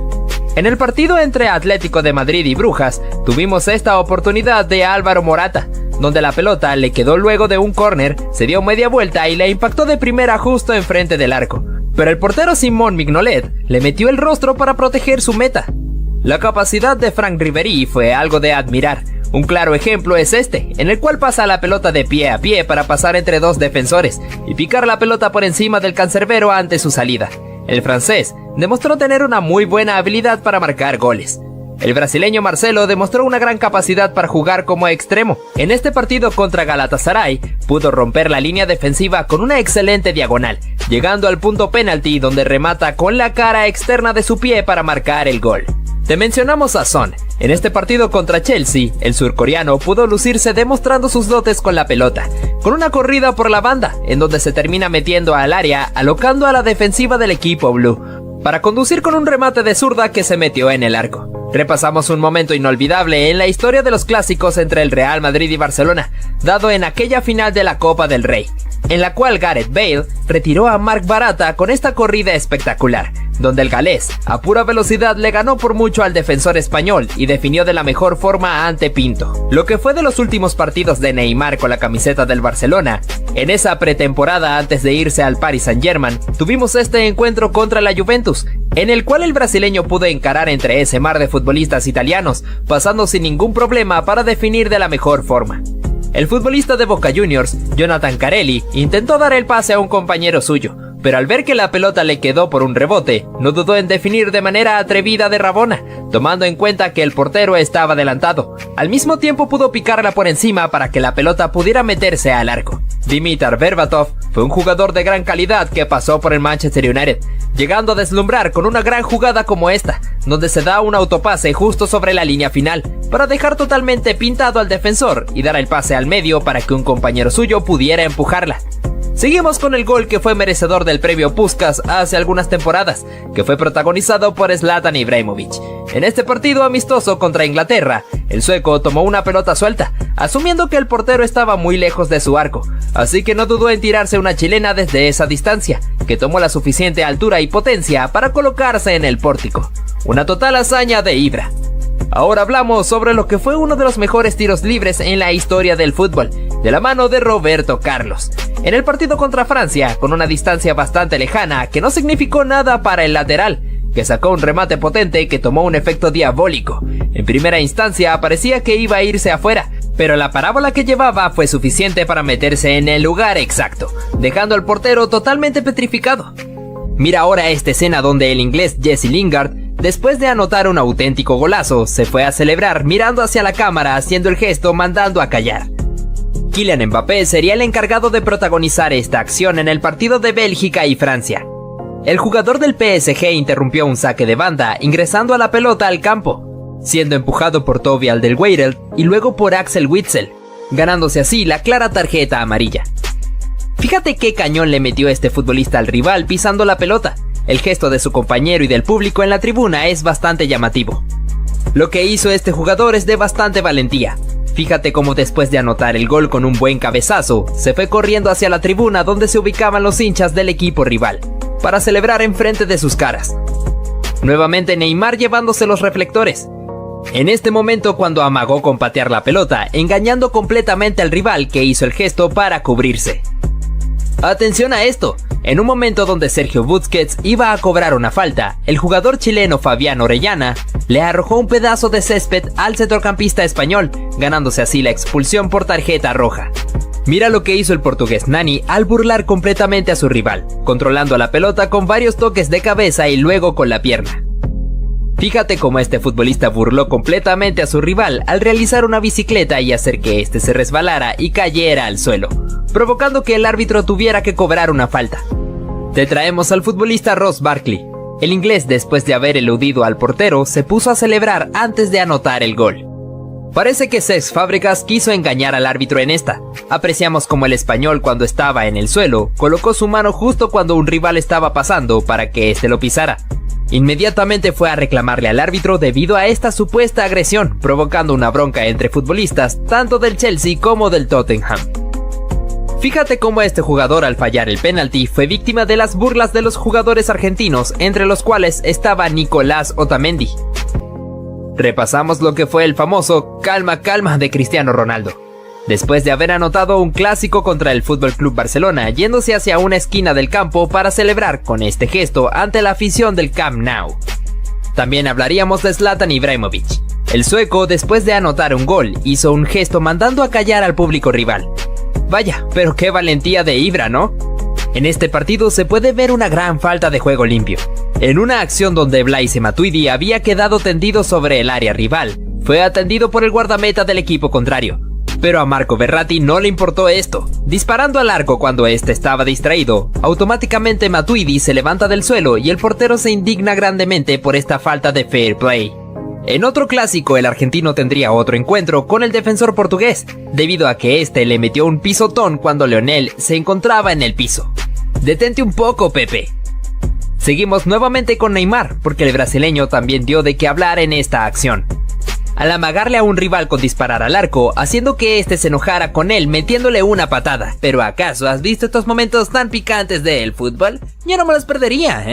En el partido entre Atlético de Madrid y Brujas, tuvimos esta oportunidad de Álvaro Morata, donde la pelota le quedó luego de un córner, se dio media vuelta y le impactó de primera justo enfrente del arco. Pero el portero Simón Mignolet le metió el rostro para proteger su meta. La capacidad de Franck Ribéry fue algo de admirar. Un claro ejemplo es este, en el cual pasa la pelota de pie a pie para pasar entre dos defensores y picar la pelota por encima del cancerbero ante su salida. El francés demostró tener una muy buena habilidad para marcar goles. El brasileño Marcelo demostró una gran capacidad para jugar como extremo. En este partido contra Galatasaray, pudo romper la línea defensiva con una excelente diagonal, llegando al punto penalti donde remata con la cara externa de su pie para marcar el gol. Te mencionamos a Son. En este partido contra Chelsea, el surcoreano pudo lucirse demostrando sus dotes con la pelota, con una corrida por la banda, en donde se termina metiendo al área, alocando a la defensiva del equipo blue, para conducir con un remate de zurda que se metió en el arco. Repasamos un momento inolvidable en la historia de los clásicos entre el Real Madrid y Barcelona, dado en aquella final de la Copa del Rey, en la cual Gareth Bale retiró a Marc Baratra con esta corrida espectacular, donde el galés a pura velocidad le ganó por mucho al defensor español y definió de la mejor forma ante Pinto. Lo que fue de los últimos partidos de Neymar con la camiseta del Barcelona, en esa pretemporada antes de irse al Paris Saint-Germain, tuvimos este encuentro contra la Juventus, en el cual el brasileño pudo encarar entre ese mar de futbolistas italianos, pasando sin ningún problema para definir de la mejor forma. El futbolista de Boca Juniors, Jonathan Carelli, intentó dar el pase a un compañero suyo, pero al ver que la pelota le quedó por un rebote, no dudó en definir de manera atrevida de Rabona, tomando en cuenta que el portero estaba adelantado. Al mismo tiempo pudo picarla por encima para que la pelota pudiera meterse al arco. Dimitar Berbatov fue un jugador de gran calidad que pasó por el Manchester United, llegando a deslumbrar con una gran jugada como esta, donde se da un autopase justo sobre la línea final, para dejar totalmente pintado al defensor y dar el pase al medio para que un compañero suyo pudiera empujarla. Seguimos con el gol que fue merecedor del premio Puskás hace algunas temporadas, que fue protagonizado por Zlatan Ibrahimovic. En este partido amistoso contra Inglaterra, el sueco tomó una pelota suelta, asumiendo que el portero estaba muy lejos de su arco, así que no dudó en tirarse una chilena desde esa distancia, que tomó la suficiente altura y potencia para colocarse en el pórtico. Una total hazaña de Ibra. Ahora hablamos sobre lo que fue uno de los mejores tiros libres en la historia del fútbol, de la mano de Roberto Carlos. En el partido contra Francia, con una distancia bastante lejana que no significó nada para el lateral, que sacó un remate potente que tomó un efecto diabólico. En primera instancia parecía que iba a irse afuera, pero la parábola que llevaba fue suficiente para meterse en el lugar exacto, dejando al portero totalmente petrificado. Mira ahora esta escena donde el inglés Jesse Lingard, después de anotar un auténtico golazo, se fue a celebrar mirando hacia la cámara haciendo el gesto mandando a callar. Kylian Mbappé sería el encargado de protagonizar esta acción en el partido de Bélgica y Francia. El jugador del PSG interrumpió un saque de banda ingresando a la pelota al campo, siendo empujado por Toby Alderweireld y luego por Axel Witsel, ganándose así la clara tarjeta amarilla. Fíjate qué cañón le metió este futbolista al rival pisando la pelota. El gesto de su compañero y del público en la tribuna es bastante llamativo. Lo que hizo este jugador es de bastante valentía. Fíjate cómo después de anotar el gol con un buen cabezazo, se fue corriendo hacia la tribuna donde se ubicaban los hinchas del equipo rival, para celebrar enfrente de sus caras. Nuevamente Neymar llevándose los reflectores. En este momento cuando amagó con patear la pelota, engañando completamente al rival que hizo el gesto para cubrirse. Atención a esto, en un momento donde Sergio Busquets iba a cobrar una falta, el jugador chileno Fabián Orellana le arrojó un pedazo de césped al centrocampista español, ganándose así la expulsión por tarjeta roja. Mira lo que hizo el portugués Nani al burlar completamente a su rival, controlando la pelota con varios toques de cabeza y luego con la pierna. Fíjate cómo este futbolista burló completamente a su rival al realizar una bicicleta y hacer que este se resbalara y cayera al suelo, provocando que el árbitro tuviera que cobrar una falta. Te traemos al futbolista Ross Barkley. El inglés, después de haber eludido al portero, se puso a celebrar antes de anotar el gol. Parece que Cesc Fábregas quiso engañar al árbitro en esta. Apreciamos como el español, cuando estaba en el suelo, colocó su mano justo cuando un rival estaba pasando para que éste lo pisara. Inmediatamente fue a reclamarle al árbitro debido a esta supuesta agresión, provocando una bronca entre futbolistas tanto del Chelsea como del Tottenham. Fíjate cómo este jugador, al fallar el penalti, fue víctima de las burlas de los jugadores argentinos, entre los cuales estaba Nicolás Otamendi. Repasamos lo que fue el famoso calma calma de Cristiano Ronaldo. Después de haber anotado un clásico contra el FC Barcelona, yéndose hacia una esquina del campo para celebrar con este gesto ante la afición del Camp Nou. También hablaríamos de Zlatan Ibrahimovic. El sueco, después de anotar un gol, hizo un gesto mandando a callar al público rival. Vaya, pero qué valentía de Ibra, ¿no? En este partido se puede ver una gran falta de juego limpio. En una acción donde Blaise Matuidi había quedado tendido sobre el área rival, fue atendido por el guardameta del equipo contrario. Pero a Marco Verratti no le importó esto. Disparando al arco cuando este estaba distraído, automáticamente Matuidi se levanta del suelo y el portero se indigna grandemente por esta falta de fair play. En otro clásico, el argentino tendría otro encuentro con el defensor portugués, debido a que este le metió un pisotón cuando Lionel se encontraba en el piso. Detente un poco, Pepe. Seguimos nuevamente con Neymar, porque el brasileño también dio de qué hablar en esta acción. Al amagarle a un rival con disparar al arco, haciendo que este se enojara con él metiéndole una patada. ¿Pero acaso has visto estos momentos tan picantes del fútbol? Yo no me los perdería, ¿eh?